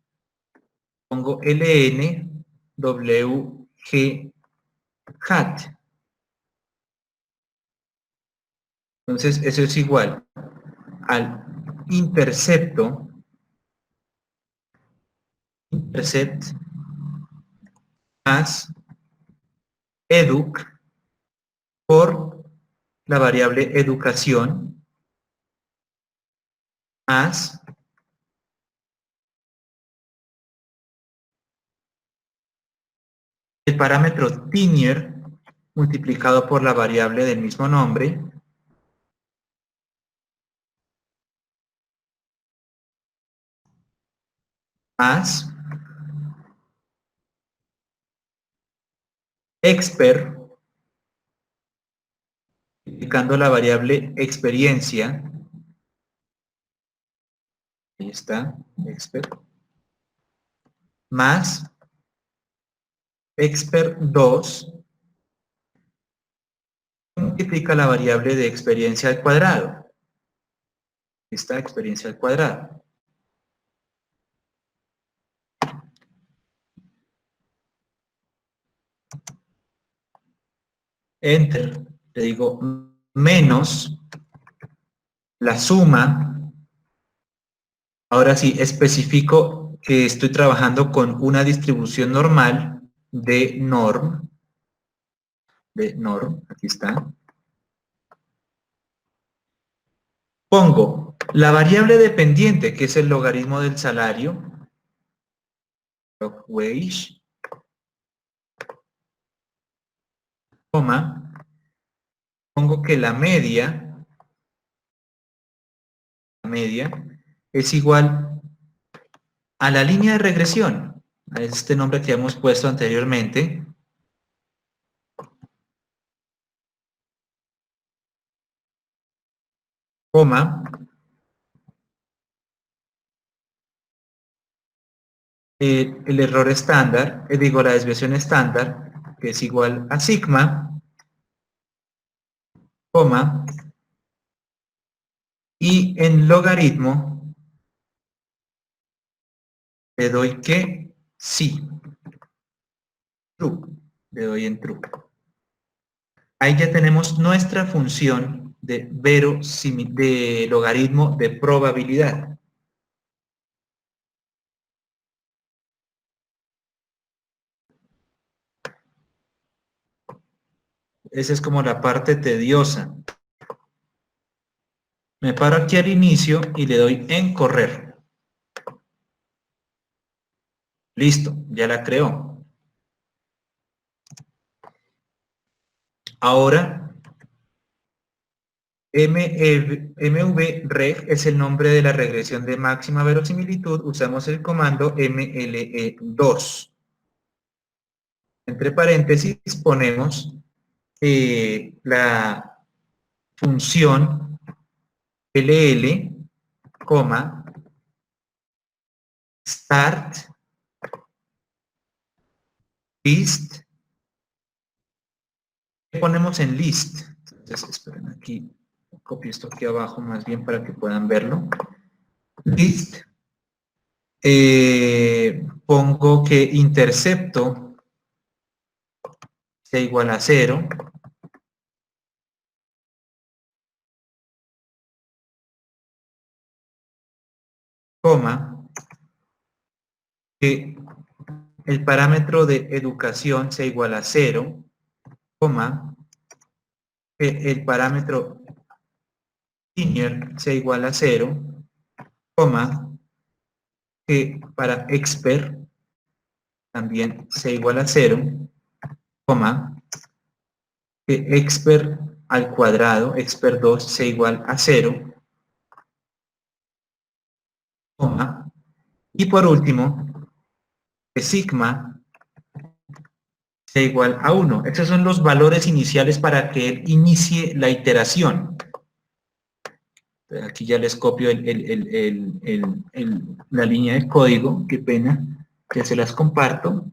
Pongo ln wg hat. Entonces, eso es igual al intercepto, intercept más educ por la variable educación más el parámetro linear multiplicado por la variable del mismo nombre más expert multiplicando la variable experiencia. Ahí está, expert. Más expert 2 multiplica la variable de experiencia al cuadrado. Esta experiencia al cuadrado. Enter. Le digo menos la suma. Ahora sí, especifico que estoy trabajando con una distribución normal de norm. Aquí está. Pongo la variable dependiente, que es el logaritmo del salario, log wage, coma, que la media es igual a la línea de regresión, a este nombre que hemos puesto anteriormente, coma, el error estándar, digo la desviación estándar, que es igual a sigma, coma, y en logaritmo le doy que sí, true, le doy en true. Ahí ya tenemos nuestra función de de logaritmo de probabilidad. Esa es como la parte tediosa. Me paro aquí al inicio y le doy en correr. Listo, ya la creó. Ahora, MVReg es el nombre de la regresión de máxima verosimilitud. Usamos el comando MLE2. Entre paréntesis ponemos la función LL, start, list. ¿Qué ponemos en list? Entonces, esperen aquí, copio esto aquí abajo más bien para que puedan verlo. List. Pongo que intercepto sea igual a 0. Coma, que el parámetro de educación sea igual a 0, coma, que el parámetro linear sea igual a 0, coma, que para expert también sea igual a 0, coma, que expert al cuadrado, expert2 sea igual a 0, coma, y por último, que sigma sea igual a 1. Esos son los valores iniciales para que él inicie la iteración. Aquí ya les copio la línea de código, qué pena, que se las comparto.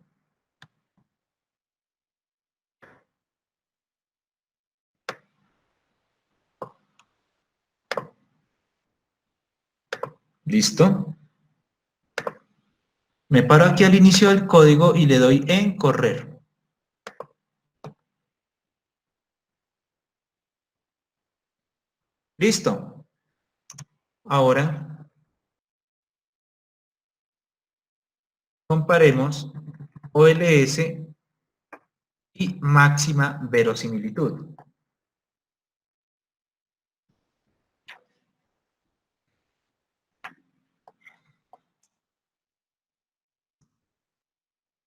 ¿Listo? Me paro aquí al inicio del código y le doy en correr. ¿Listo? Ahora comparemos OLS y máxima verosimilitud.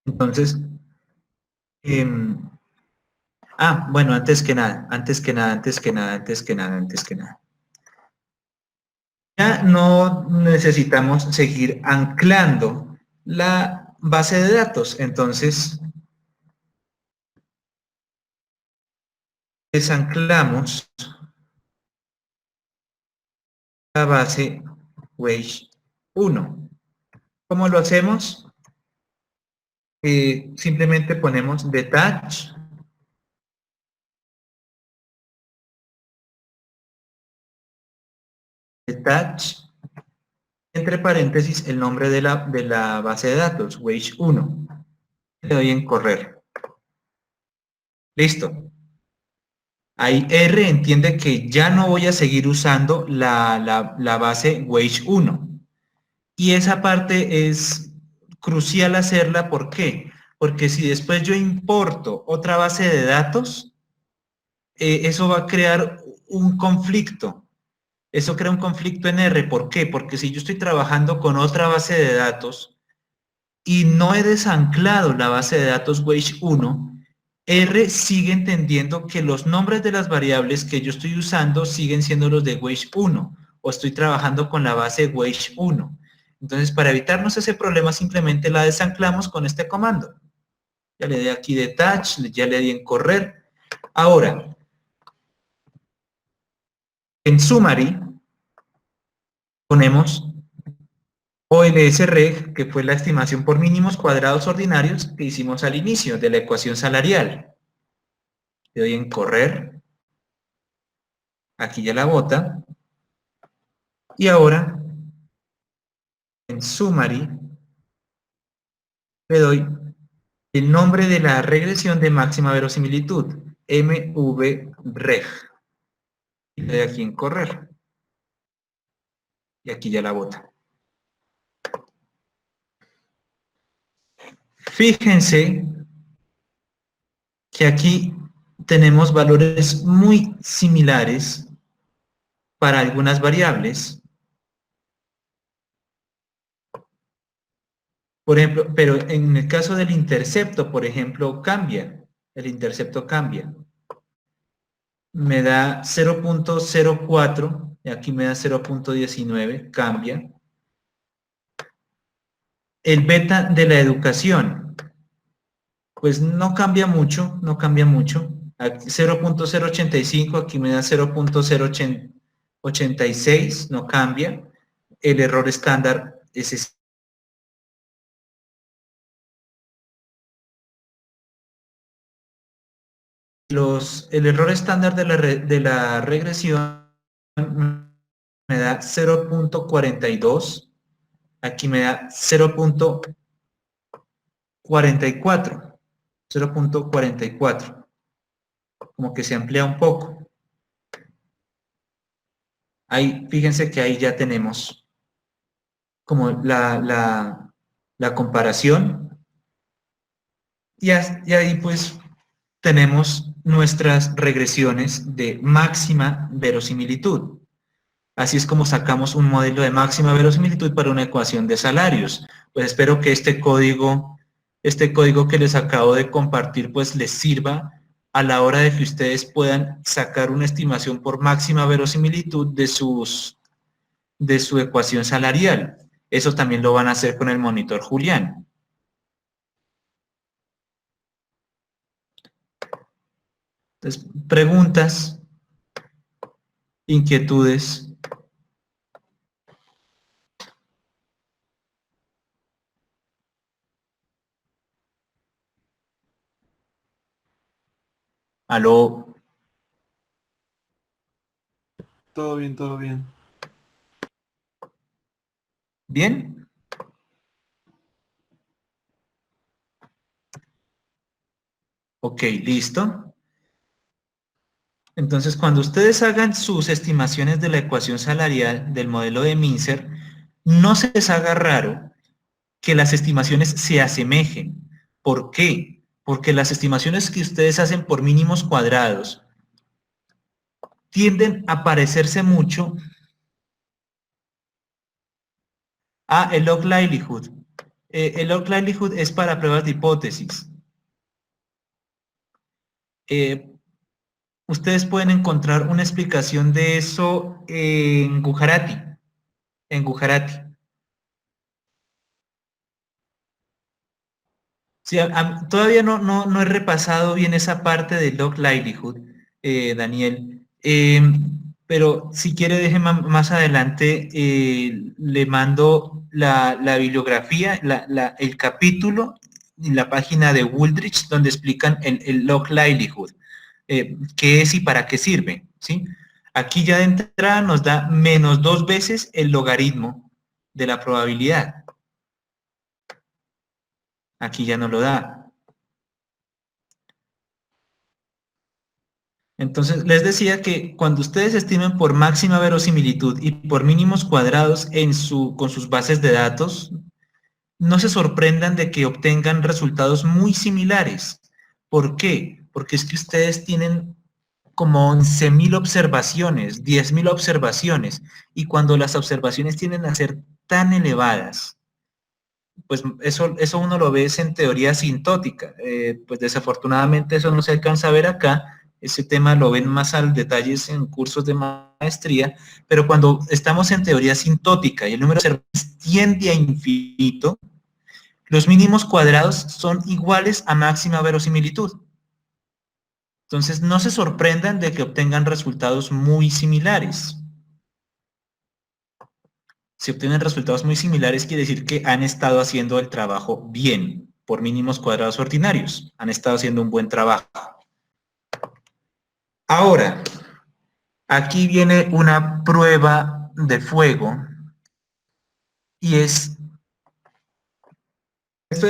Entonces, bueno, antes que nada. Ya no necesitamos seguir anclando la base de datos. Entonces, desanclamos la base Wage 1. ¿Cómo lo hacemos? Simplemente ponemos detach entre paréntesis el nombre de la base de datos, Wage 1. Le doy en correr. Listo. Ahí R entiende que ya no voy a seguir usando la base Wage 1. Y esa parte es crucial hacerla, ¿por qué? Porque si después yo importo otra base de datos, eso va a crear un conflicto. Eso crea un conflicto en R. ¿Por qué? Porque si yo estoy trabajando con otra base de datos y no he desanclado la base de datos Wage 1, R sigue entendiendo que los nombres de las variables que yo estoy usando siguen siendo los de Wage 1 o estoy trabajando con la base Wage 1. Entonces, para evitarnos ese problema, simplemente la desanclamos con este comando. Ya le di aquí detach, ya le di en correr. Ahora, en summary, ponemos OLSREG, que fue la estimación por mínimos cuadrados ordinarios que hicimos al inicio de la ecuación salarial. Le doy en correr. Aquí ya la bota. Y ahora, en summary, le doy el nombre de la regresión de máxima verosimilitud, MVREG. Y le doy aquí en correr. Y aquí ya la bota. Fíjense que aquí tenemos valores muy similares para algunas variables. Por ejemplo, pero en el caso del intercepto, por ejemplo, cambia. El intercepto cambia. Me da 0.04 y aquí me da 0.19, cambia. El beta de la educación, pues no cambia mucho, no cambia mucho. 0.085, aquí me da 0.086, no cambia. El error estándar es ese. El error estándar de la regresión me da 0.42, aquí me da 0.44, 0.44, como que se amplía un poco. Ahí, fíjense que ahí ya tenemos como la comparación y ahí pues tenemos nuestras regresiones de máxima verosimilitud. Así es como sacamos un modelo de máxima verosimilitud para una ecuación de salarios. Pues espero que este código que les acabo de compartir, pues les sirva a la hora de que ustedes puedan sacar una estimación por máxima verosimilitud de su ecuación salarial. Eso también lo van a hacer con el monitor Julián. Entonces, preguntas, inquietudes. ¿Aló? Todo bien, todo bien. ¿Bien? Ok, listo. Entonces, cuando ustedes hagan sus estimaciones de la ecuación salarial del modelo de Mincer, no se les haga raro que las estimaciones se asemejen. ¿Por qué? Porque las estimaciones que ustedes hacen por mínimos cuadrados tienden a parecerse mucho a el log likelihood. El log likelihood es para pruebas de hipótesis. Ustedes pueden encontrar una explicación de eso en Gujarati. En Gujarati. Sí, todavía no he repasado bien esa parte del log likelihood, Daniel. Pero si quiere, déjeme más adelante, le mando la bibliografía, el capítulo y la página de Wooldridge donde explican el log likelihood, qué es y para qué sirve, ¿sí? Aquí ya de entrada nos da menos 2 veces el logaritmo de la probabilidad. Aquí ya no lo da. Entonces, les decía que cuando ustedes estimen por máxima verosimilitud y por mínimos cuadrados con sus bases de datos, no se sorprendan de que obtengan resultados muy similares. ¿Por qué? Porque es que ustedes tienen como 11.000 observaciones, 10.000 observaciones, y cuando las observaciones tienden a ser tan elevadas, pues eso uno lo ve en teoría asintótica. Pues desafortunadamente eso no se alcanza a ver acá. Ese tema lo ven más al detalle en cursos de maestría, pero cuando estamos en teoría asintótica y el número de observaciones tiende a infinito, los mínimos cuadrados son iguales a máxima verosimilitud. Entonces no se sorprendan de que obtengan resultados muy similares. Si obtienen resultados muy similares, quiere decir que han estado haciendo el trabajo bien, por mínimos cuadrados ordinarios. Han estado haciendo un buen trabajo. Ahora, aquí viene una prueba de fuego y estoy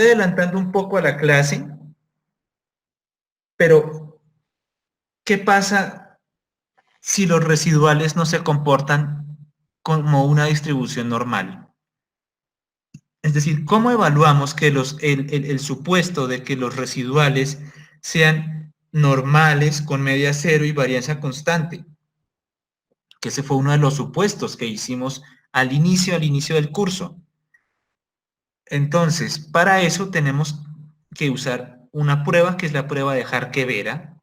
adelantando un poco a la clase, pero ¿qué pasa si los residuales no se comportan como una distribución normal? Es decir, ¿cómo evaluamos que el supuesto de que los residuales sean normales con media cero y varianza constante? Que ese fue uno de los supuestos que hicimos al inicio del curso. Entonces, para eso tenemos que usar una prueba que es la prueba de Jarque-Vera.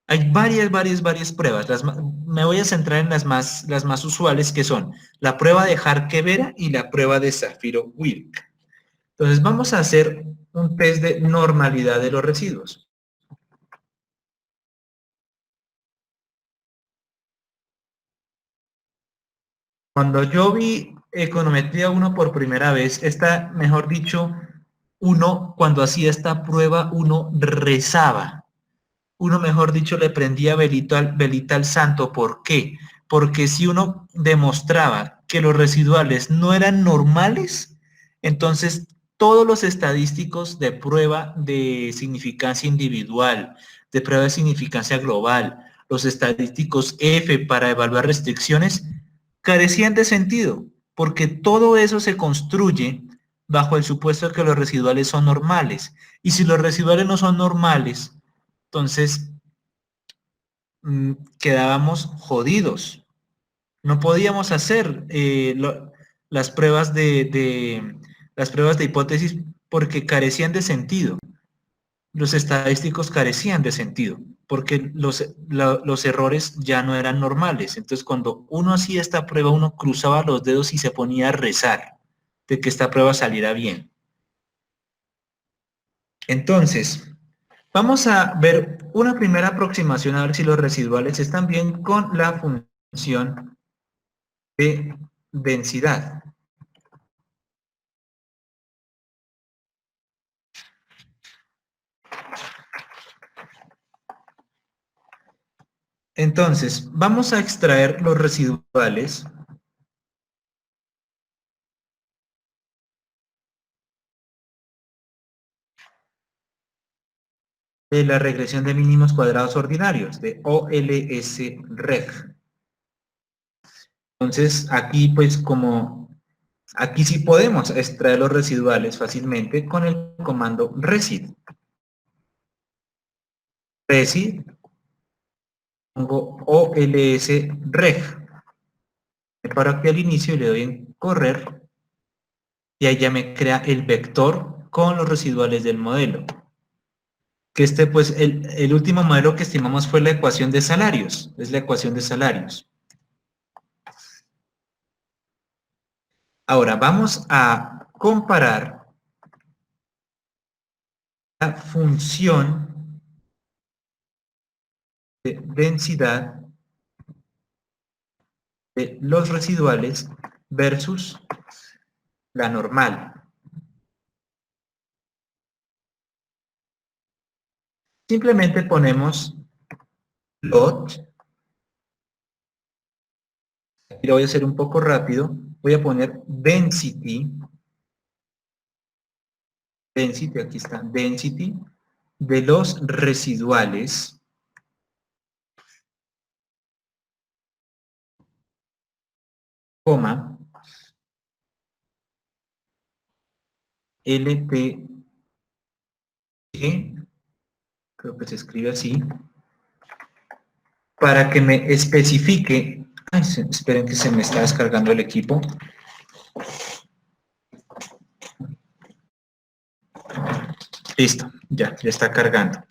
Hay varias pruebas. Me voy a centrar en las más usuales, que son la prueba de Jarque-Vera y la prueba de Zafiro-Wilk. Entonces vamos a hacer un test de normalidad de los residuos. Cuando yo vi econometría 1 por primera vez, mejor dicho, cuando hacía esta prueba, uno rezaba. Uno, mejor dicho, le prendía velita al santo. ¿Por qué? Porque si uno demostraba que los residuales no eran normales, entonces todos los estadísticos de prueba de significancia individual, de prueba de significancia global, los estadísticos F para evaluar restricciones, carecían de sentido, porque todo eso se construye bajo el supuesto de que los residuales son normales. Y si los residuales no son normales, entonces quedábamos jodidos. No podíamos hacer las pruebas las pruebas de hipótesis porque carecían de sentido. Los estadísticos carecían de sentido porque los errores ya no eran normales. Entonces, cuando uno hacía esta prueba, uno cruzaba los dedos y se ponía a rezar de que esta prueba saliera bien. Entonces, vamos a ver una primera aproximación a ver si los residuales están bien con la función de densidad. Entonces, vamos a extraer los residuales de la regresión de mínimos cuadrados ordinarios, de OLS-REG. Entonces, aquí pues aquí sí podemos extraer los residuales fácilmente con el comando resid. Resid, pongo OLS-REG. Me paro aquí al inicio y le doy en correr y ahí ya me crea el vector con los residuales del modelo. Que pues el último modelo que estimamos fue la ecuación de salarios, es la ecuación de salarios. Ahora vamos a comparar la función de densidad de los residuales versus la normal. Simplemente ponemos plot. Aquí lo voy a hacer un poco rápido. Voy a poner density, aquí está, density de los residuales coma LP, creo que se escribe así, para que me especifique. Ay, esperen que se me está descargando el equipo. Listo, ya está cargando.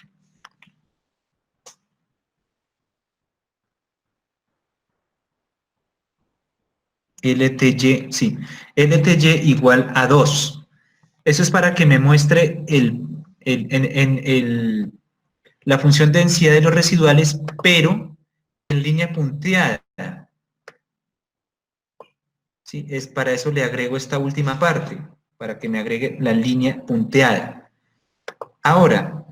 LTY, sí, LTY igual a 2. Eso es para que me muestre la función de densidad de los residuales, pero en línea punteada. ¿Sí? Para eso le agrego esta última parte, para que me agregue la línea punteada. Ahora,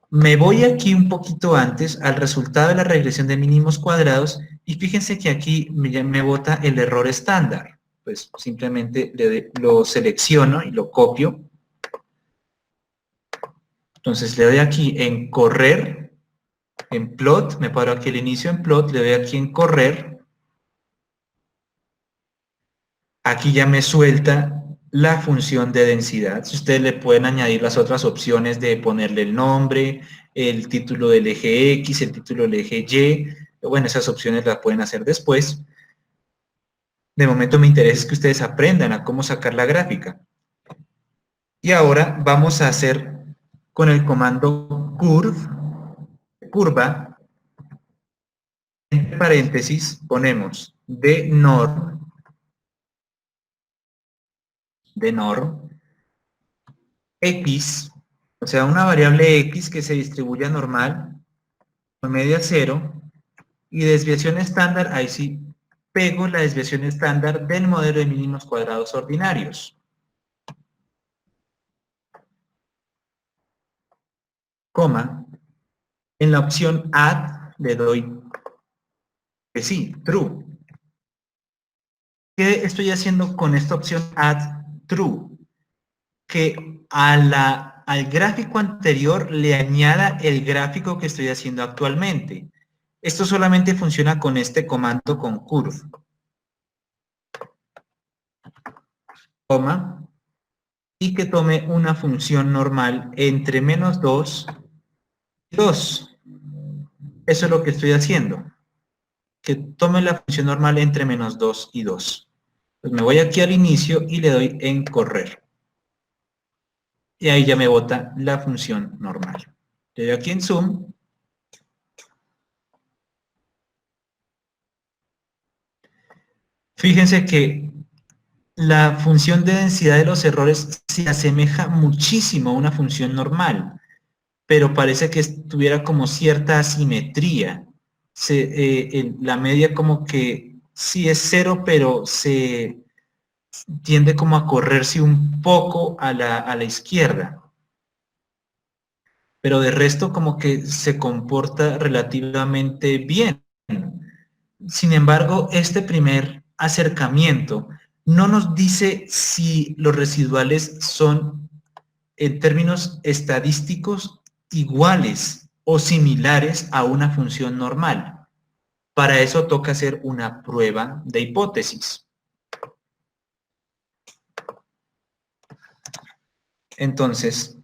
me voy aquí un poquito antes al resultado de la regresión de mínimos cuadrados y fíjense que aquí me bota el error estándar. Pues simplemente lo selecciono y lo copio. Entonces le doy aquí en correr, en plot, me paro aquí al inicio en plot, le doy aquí en correr. Aquí ya me suelta la función de densidad. Si ustedes le pueden añadir las otras opciones de ponerle el nombre, el título del eje X, el título del eje Y, bueno, esas opciones las pueden hacer después. De momento me interesa que ustedes aprendan a cómo sacar la gráfica. Y ahora vamos a hacer con el comando curva, entre paréntesis ponemos denorm, X, o sea, una variable X que se distribuya normal, con media 0, y desviación estándar, ahí sí pego la desviación estándar del modelo de mínimos cuadrados ordinarios. Coma, en la opción add le doy que sí, true. ¿Qué estoy haciendo con esta opción add true? Que al gráfico anterior le añada el gráfico que estoy haciendo actualmente. Esto solamente funciona con este comando con curve. Coma, y que tome una función normal entre menos 2 y 2. Eso es lo que estoy haciendo. Que tome la función normal entre menos 2 y 2. Pues me voy aquí al inicio y le doy en correr. Y ahí ya me bota la función normal. Le doy aquí en zoom. Fíjense que la función de densidad de los errores se asemeja muchísimo a una función normal, pero parece que tuviera como cierta asimetría. La media como que sí es 0, pero se tiende como a correrse un poco a la izquierda. Pero de resto como que se comporta relativamente bien. Sin embargo, este primer acercamiento no nos dice si los residuales son, en términos estadísticos, iguales o similares a una función normal. Para eso toca hacer una prueba de hipótesis. Entonces,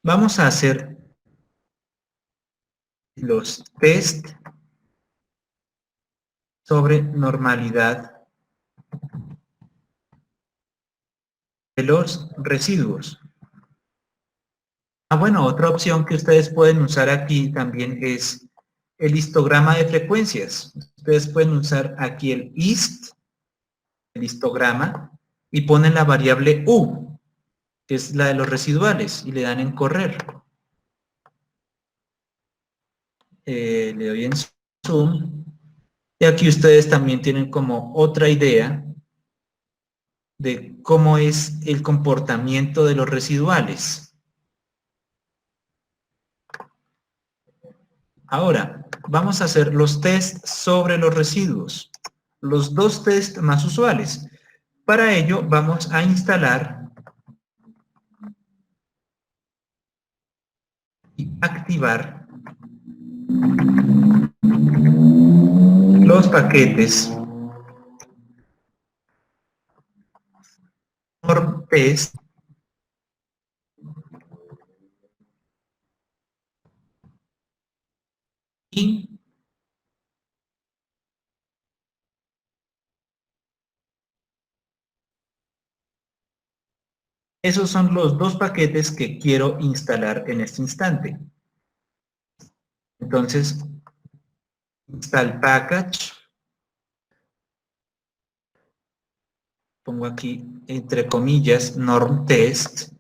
vamos a hacer los test sobre normalidad de los residuos. Bueno, otra opción que ustedes pueden usar aquí también es el histograma de frecuencias. Ustedes pueden usar aquí el hist, el histograma, y ponen la variable U, que es la de los residuales, y le dan en correr. Le doy en zoom. Y aquí ustedes también tienen como otra idea de cómo es el comportamiento de los residuales. Ahora, vamos a hacer los tests sobre los residuos. Los dos tests más usuales. Para ello, vamos a instalar y activar los paquetes test y Esos son los dos paquetes que quiero instalar en este instante. Entonces, install package. Pongo aquí, entre comillas, norm test.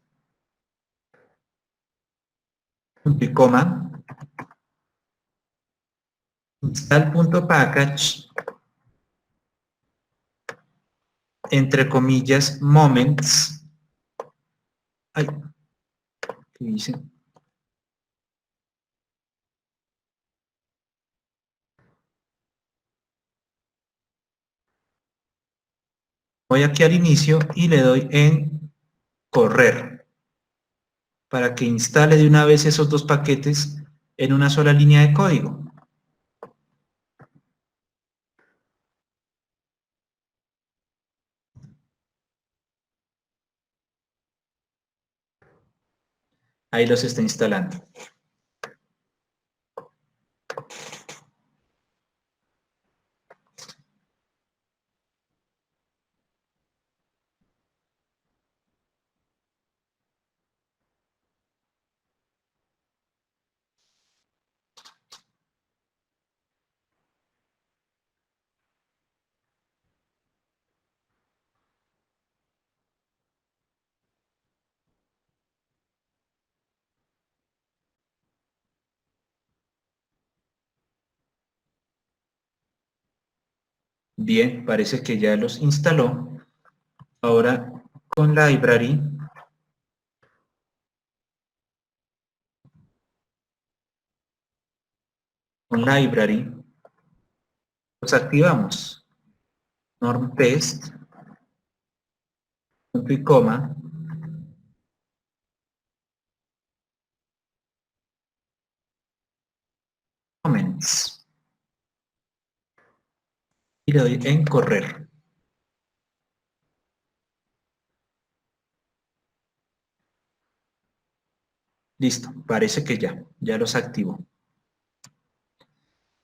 Punto y coma. Install.package. Entre comillas, moments. Ay, ¿qué dice? Voy aquí al inicio y le doy en correr para que instale de una vez esos dos paquetes en una sola línea de código. Ahí los está instalando. Bien, parece que ya los instaló. Ahora con library los activamos. Norm test, punto y coma, comments. Y le doy en correr. Listo, parece que ya los activó.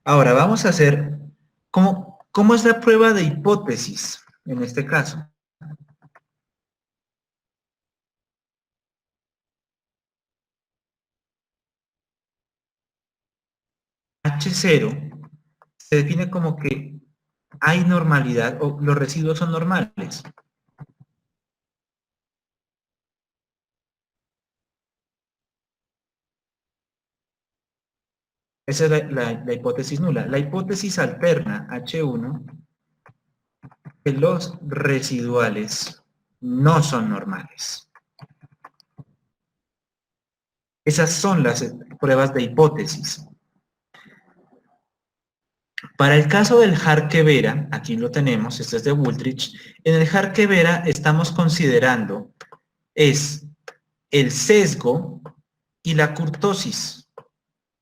Ahora vamos a hacer, ¿cómo es la prueba de hipótesis en este caso? H0 se define como que hay normalidad o los residuos son normales. Esa es la hipótesis nula. La hipótesis alterna, H1, que los residuales no son normales. Esas son las pruebas de hipótesis. Para el caso del Harke-Vera, aquí lo tenemos, este es de Wooldridge, en el Harke-Vera estamos considerando es el sesgo y la kurtosis.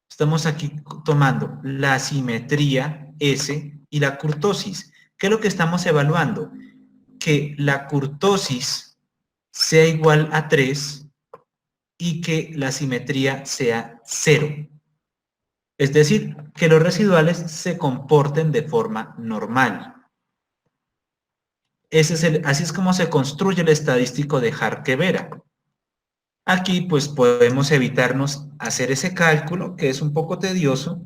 Estamos aquí tomando la simetría S y la kurtosis. ¿Qué es lo que estamos evaluando? Que la kurtosis sea igual a 3 y que la simetría sea 0. Es decir, que los residuales se comporten de forma normal. Así es como se construye el estadístico de Harke-Vera. Aquí pues podemos evitarnos hacer ese cálculo, que es un poco tedioso,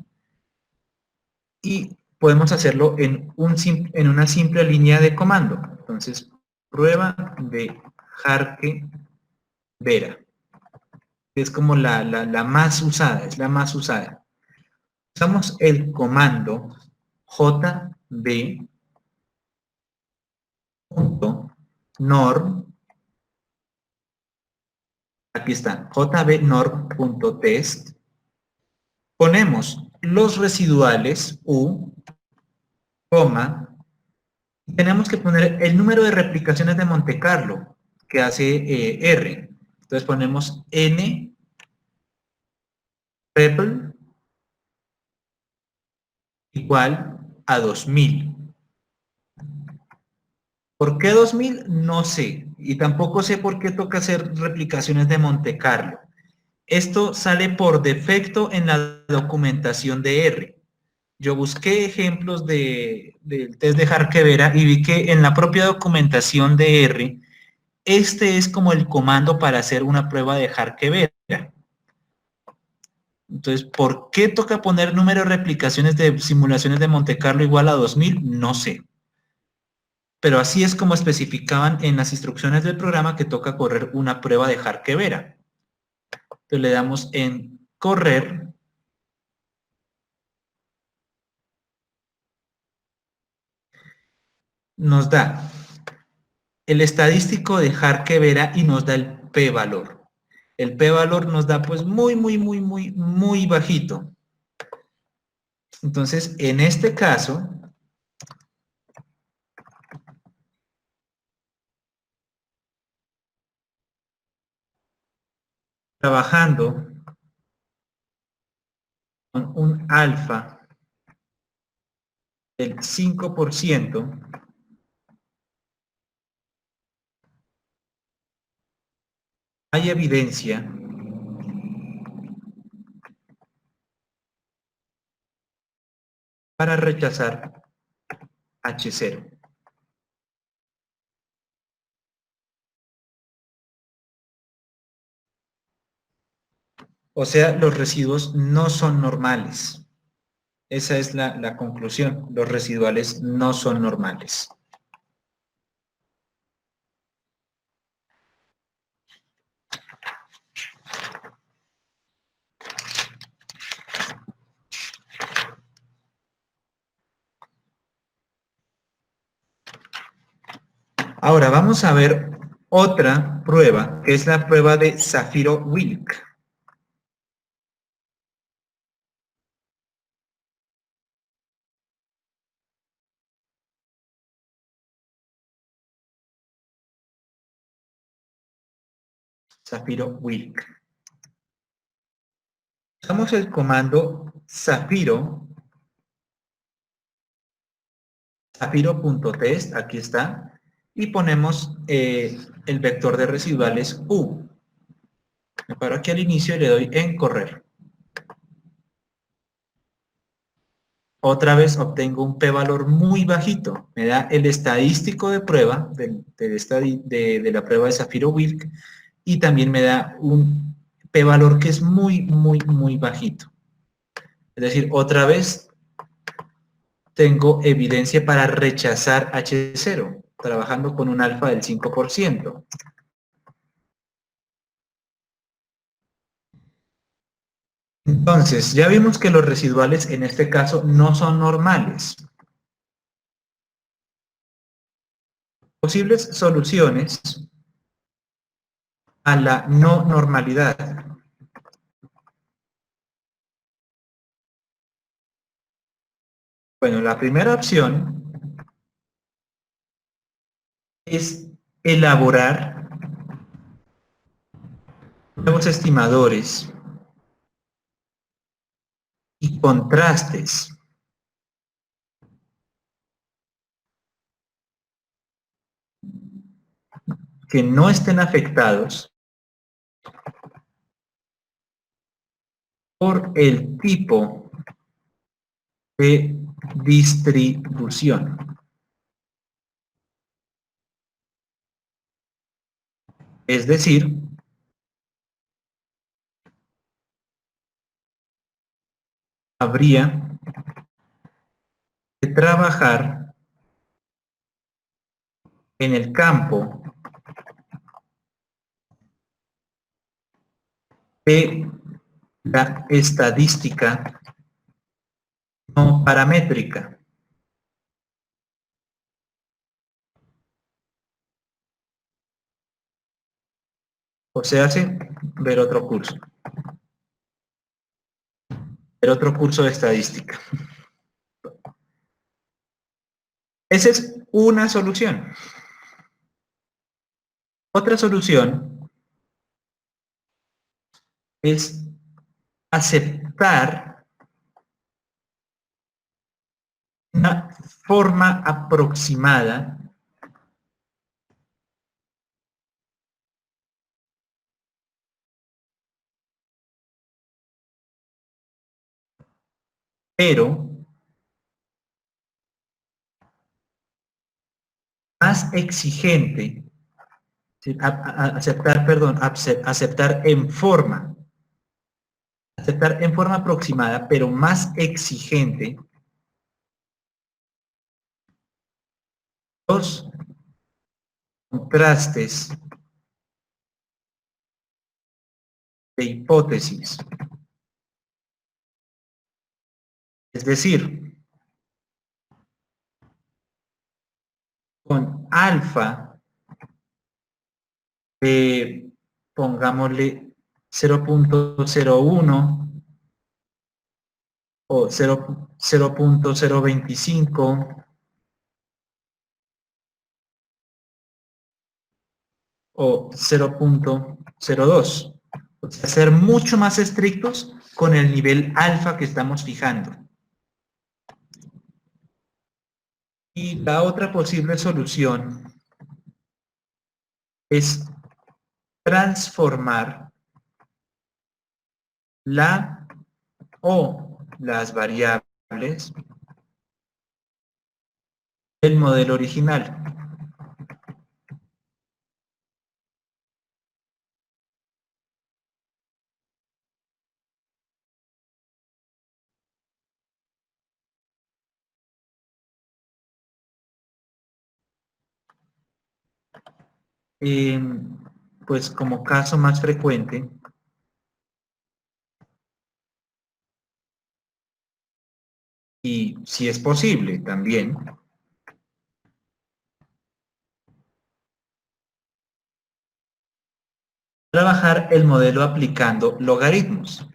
y podemos hacerlo en una simple línea de comando. Entonces, prueba de Harke-Vera. Es como la más usada, es la más usada. Usamos el comando jb.norm. Aquí está, jbnorm.test. Ponemos los residuales U, coma, y tenemos que poner el número de replicaciones de Monte Carlo que hace R. Entonces ponemos N repl igual a 2000. ¿Por qué 2000? No sé. Y tampoco sé por qué toca hacer replicaciones de Monte Carlo. Esto sale por defecto en la documentación de R. Yo busqué ejemplos del test de Harke-Vera y vi que en la propia documentación de R este es como el comando para hacer una prueba de Harke-Vera. Entonces, ¿por qué toca poner número de replicaciones de simulaciones de Monte Carlo igual a 2000? No sé. Pero así es como especificaban en las instrucciones del programa que toca correr una prueba de Harke-Vera. Entonces le damos en correr. Nos da el estadístico de Harke-Vera y nos da el p-valor. El p-valor nos da pues muy bajito. Entonces, en este caso, trabajando con un alfa del 5%, hay evidencia para rechazar H0. O sea, los residuos no son normales. Esa es la conclusión. Los residuales no son normales. Ahora vamos a ver otra prueba, que es la prueba de Shapiro-Wilk. Shapiro-Wilk. Usamos el comando Shapiro.test, aquí está, y ponemos el vector de residuales U. Me paro aquí al inicio y le doy en correr. Otra vez obtengo un p-valor muy bajito. Me da el estadístico de prueba de la prueba de Shapiro-Wilk y también me da un p-valor que es muy bajito. Es decir, otra vez tengo evidencia para rechazar H0, trabajando con un alfa del 5%. Entonces, ya vimos que los residuales en este caso no son normales. Posibles soluciones a la no normalidad. Bueno, la primera opción es elaborar nuevos estimadores y contrastes que no estén afectados por el tipo de distribución. Es decir, habría que trabajar en el campo de la estadística no paramétrica. O sea, ver otro curso. Ver otro curso de estadística. Esa es una solución. Otra solución es aceptar una forma aproximada pero más exigente Sí, aceptar, perdón, aceptar en forma. Aceptar en forma aproximada, pero más exigente, los contrastes de hipótesis. Es decir, con alfa de, pongámosle, 0.01 o 0.025 o 0.02. O sea, ser mucho más estrictos con el nivel alfa que estamos fijando. Y la otra posible solución es transformar la o las variables del modelo original. Pues como caso más frecuente, y si es posible también, trabajar el modelo aplicando logaritmos.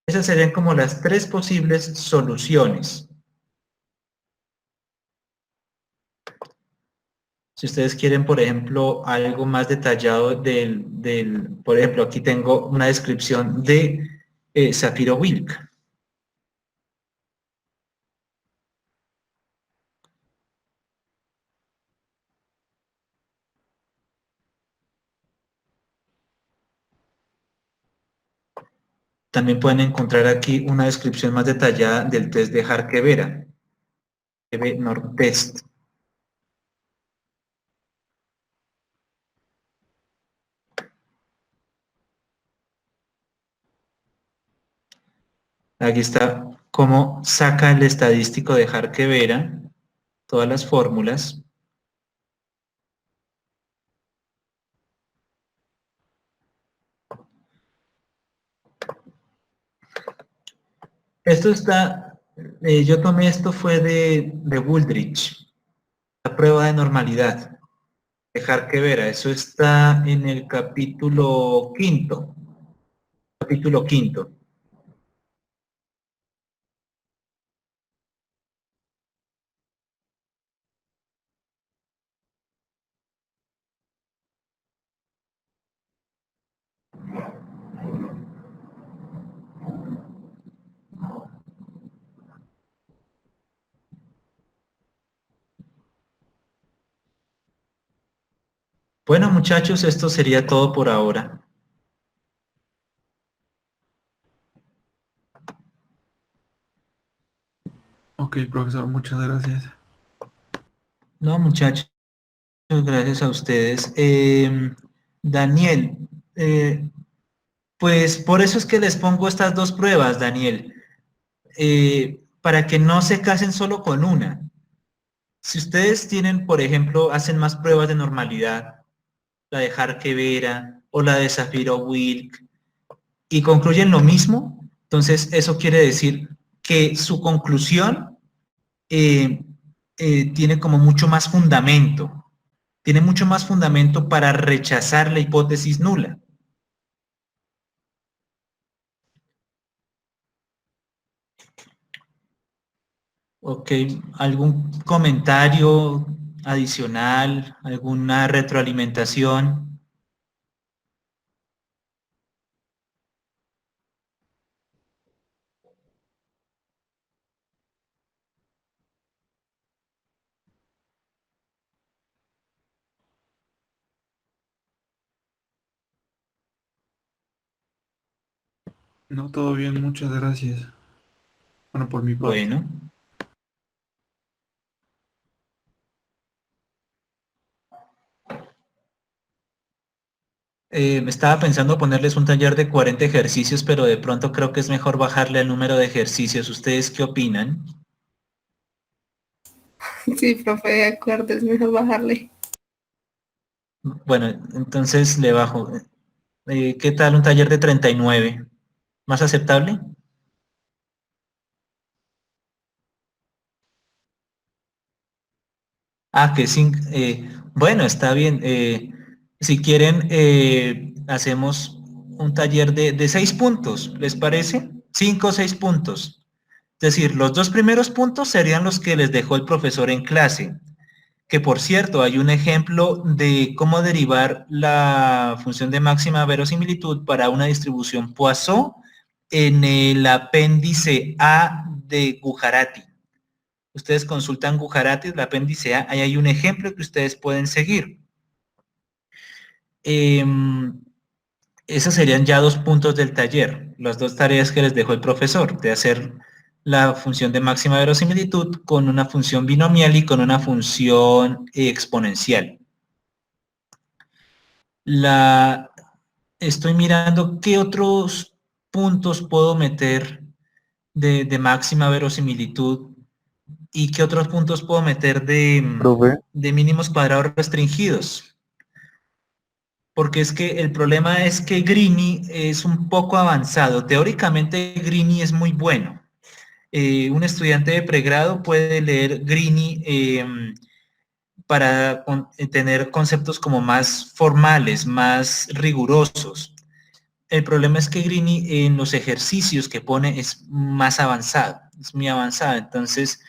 Esas serían como las tres posibles soluciones. Si ustedes quieren, por ejemplo, algo más detallado por ejemplo, aquí tengo una descripción de Shapiro-Wilk. También pueden encontrar aquí una descripción más detallada del test de Harkevera, Nord-Test. Aquí está cómo saca el estadístico de Harkevera, todas las fórmulas. Esto está, yo tomé esto fue de Wooldridge, la prueba de normalidad. Dejar que ver, eso está en el capítulo quinto. Capítulo quinto. Bueno, muchachos, esto sería todo por ahora. Ok, profesor, muchas gracias. No, muchachos, gracias a ustedes. Daniel, pues por eso es que les pongo estas dos pruebas, Daniel, para que no se casen solo con una. Si ustedes tienen, por ejemplo, hacen más pruebas de normalidad, la de Harkevera o la de Shapiro-Wilk, y concluyen lo mismo, entonces eso quiere decir que su conclusión eh, tiene como mucho más fundamento, tiene mucho más fundamento para rechazar la hipótesis nula. Ok, ¿algún comentario adicional, alguna retroalimentación? No, todo bien, muchas gracias. Bueno, por mi parte. Bueno. Estaba pensando ponerles un taller de 40 ejercicios, pero de pronto creo que es mejor bajarle el número de ejercicios. ¿Ustedes qué opinan? Sí, profe, de acuerdo, es mejor bajarle. Bueno, entonces le bajo. ¿Qué tal un taller de 39? ¿Más aceptable? Ah, que sí. Bueno, está bien. Si quieren, hacemos un taller de 6 puntos, ¿les parece? 5 o 6 puntos. Es decir, los 2 primeros puntos serían los que les dejó el profesor en clase. Que por cierto, hay un ejemplo de cómo derivar la función de máxima verosimilitud para una distribución Poisson en el apéndice A de Gujarati. Ustedes consultan Gujarati, el apéndice A, ahí hay un ejemplo que ustedes pueden seguir. Esos serían ya 2 puntos del taller, las 2 tareas que les dejó el profesor, de hacer la función de máxima verosimilitud con una función binomial y con una función exponencial. Estoy mirando qué otros puntos puedo meter de máxima verosimilitud y qué otros puntos puedo meter Profe, de mínimos cuadrados restringidos. Porque es que el problema es que Greeny es un poco avanzado. Teóricamente Greeny es muy bueno. Un estudiante de pregrado puede leer Greeny para tener conceptos como más formales, más rigurosos. El problema es que Greeny en los ejercicios que pone es más avanzado, es muy avanzado. Entonces,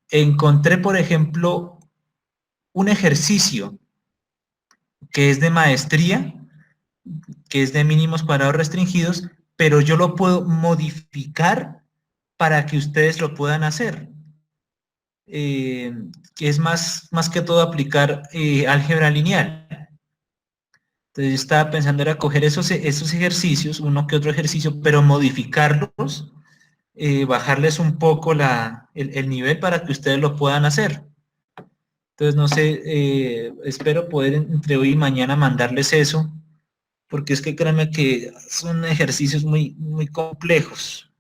encontré, por ejemplo, un ejercicio que es de maestría, que es de mínimos cuadrados restringidos, pero yo lo puedo modificar para que ustedes lo puedan hacer. Que es más que todo aplicar álgebra lineal. Entonces yo estaba pensando era coger esos ejercicios, uno que otro ejercicio, pero modificarlos, bajarles un poco el nivel para que ustedes lo puedan hacer. Entonces no sé, espero poder entre hoy y mañana mandarles eso, porque es que créanme que son ejercicios muy complejos.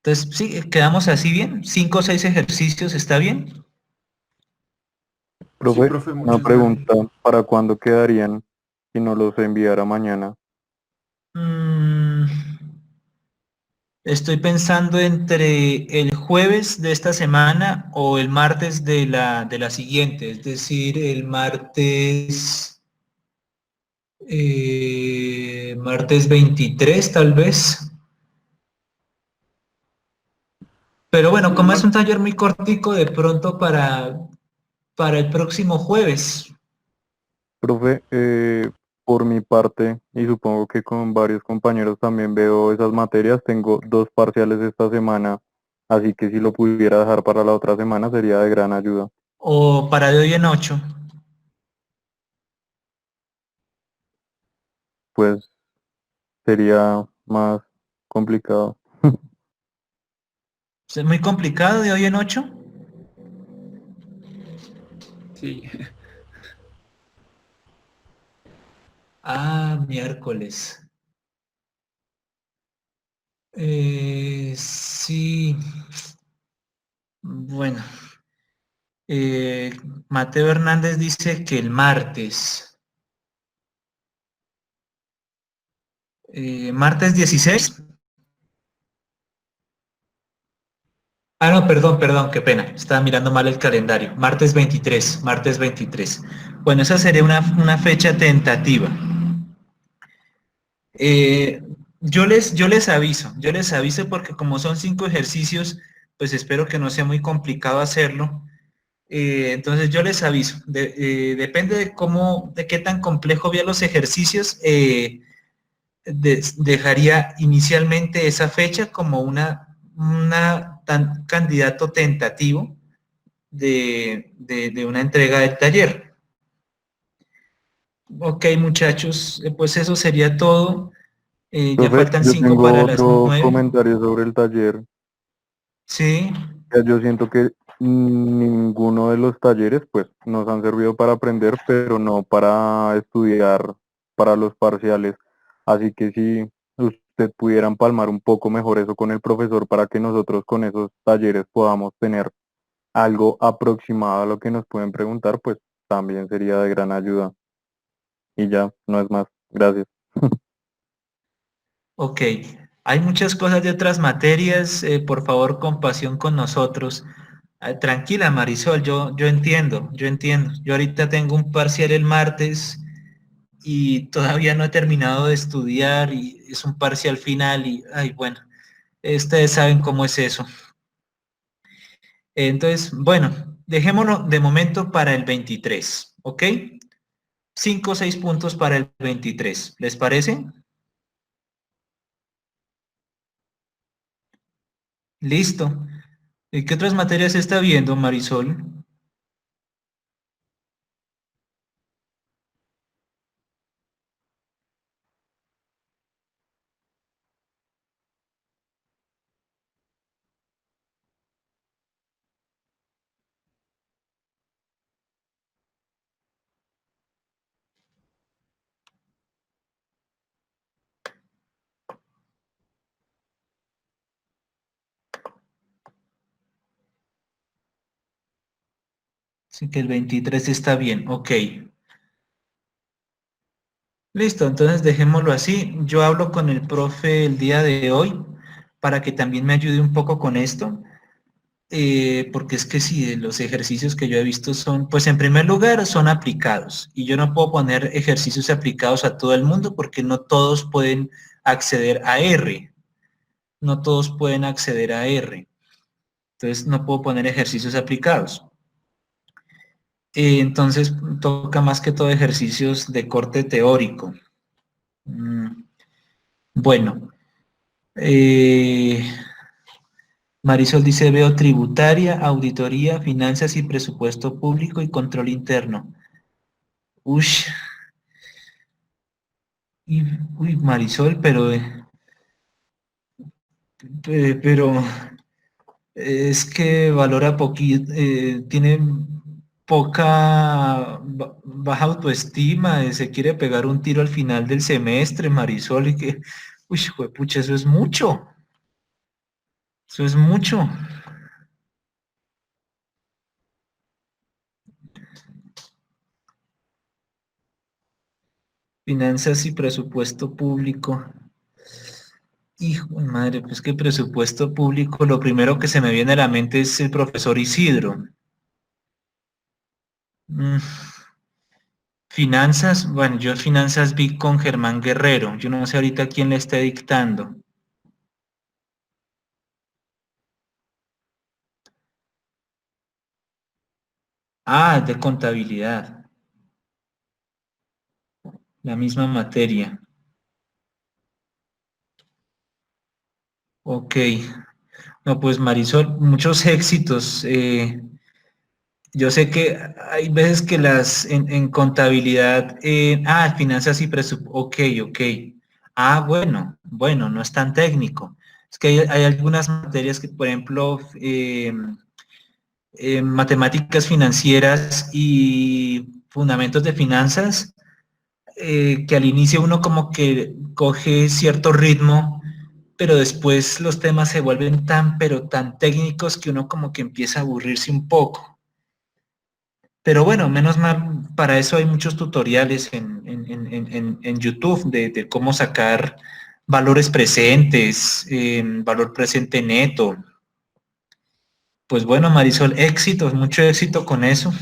Entonces, sí, quedamos así bien, 5 o 6 ejercicios, ¿está bien? Sí, profe, profe, una muchas gracias. pregunta, ¿para cuándo quedarían si no los enviara mañana? Mm, Estoy pensando entre el jueves de esta semana o el martes de la siguiente, es decir, el martes 23 tal vez. Pero bueno, El como es mar... un taller muy cortico, de pronto para el próximo jueves. Profe, por mi parte, y supongo que con varios compañeros también veo esas materias, tengo 2 parciales esta semana, así que si lo pudiera dejar para la otra semana sería de gran ayuda. O para de hoy en 8. Pues sería más complicado. ¿Es muy complicado de hoy en 8? Sí, Ah, miércoles. Sí. Bueno. Eh, Mateo Hernández dice que el martes. ¿Martes 16? Ah, no, perdón, qué pena. Estaba mirando mal el calendario. Martes 23. Bueno, esa sería una fecha tentativa. Eh, yo les aviso porque como son 5 ejercicios, pues espero que no sea muy complicado hacerlo. Entonces yo les aviso. Depende de qué tan complejo vean los ejercicios. Dejaría inicialmente esa fecha como una candidato tentativo de una entrega del taller. Ok, muchachos, pues eso sería todo. Ya Profe, faltan yo 5 tengo para las otro 9. comentario sobre el taller. Sí, Ya, yo siento que ninguno de los talleres pues nos han servido para aprender, pero no para estudiar para los parciales. Así que si usted pudiera empalmar un poco mejor eso con el profesor para que nosotros con esos talleres podamos tener algo aproximado a lo que nos pueden preguntar, pues también sería de gran ayuda. Y ya, no es más. Gracias. ok. Hay muchas cosas de otras materias. Por favor, compasión con nosotros. Tranquila, Marisol, yo entiendo, yo entiendo. Yo ahorita tengo un parcial el martes y todavía no he terminado de estudiar y es un parcial final y, ay, bueno, ustedes saben cómo es eso. Entonces, bueno, dejémoslo de momento para el 23, ¿ok? 5 o 6 puntos para el 23, ¿les parece? Listo. ¿Y qué otras materias está viendo, Marisol? Sí que el 23 está bien, ok. Listo, entonces dejémoslo así. Yo hablo con el profe el día de hoy para que también me ayude un poco con esto, porque es que sí, los ejercicios que yo he visto son, pues en primer lugar, son aplicados y yo no puedo poner ejercicios aplicados a todo el mundo porque no todos pueden acceder a R, no todos pueden acceder a R. Entonces no puedo poner ejercicios aplicados. Entonces toca más que todo ejercicios de corte teórico. Mm, Bueno, eh, Marisol dice, veo tributaria, auditoría, finanzas y presupuesto público y control interno. Ush, uy, Marisol, pero es que valora poquito, tiene poca, baja autoestima, se quiere pegar un tiro al final del semestre, Marisol, y que, uy, pucha, eso es mucho. Finanzas y presupuesto público. Hijo de madre, pues que presupuesto público, lo primero que se me viene a la mente es el profesor Isidro. Mm, Finanzas, bueno, yo finanzas vi con Germán Guerrero. Yo no sé ahorita quién le esté dictando. Ah, de contabilidad, la misma materia. Ok. No, pues Marisol, muchos éxitos. Yo sé que hay veces que en contabilidad, finanzas y presupuesto, ok. Ah, bueno, no es tan técnico. Es que hay algunas materias que, por ejemplo, matemáticas financieras y fundamentos de finanzas, que al inicio uno como que coge cierto ritmo, pero después los temas se vuelven pero tan técnicos que uno como que empieza a aburrirse un poco. Pero bueno, menos mal, para eso hay muchos tutoriales en YouTube de cómo sacar valores presentes, valor presente neto. Pues bueno, Marisol, éxitos, mucho éxito con eso.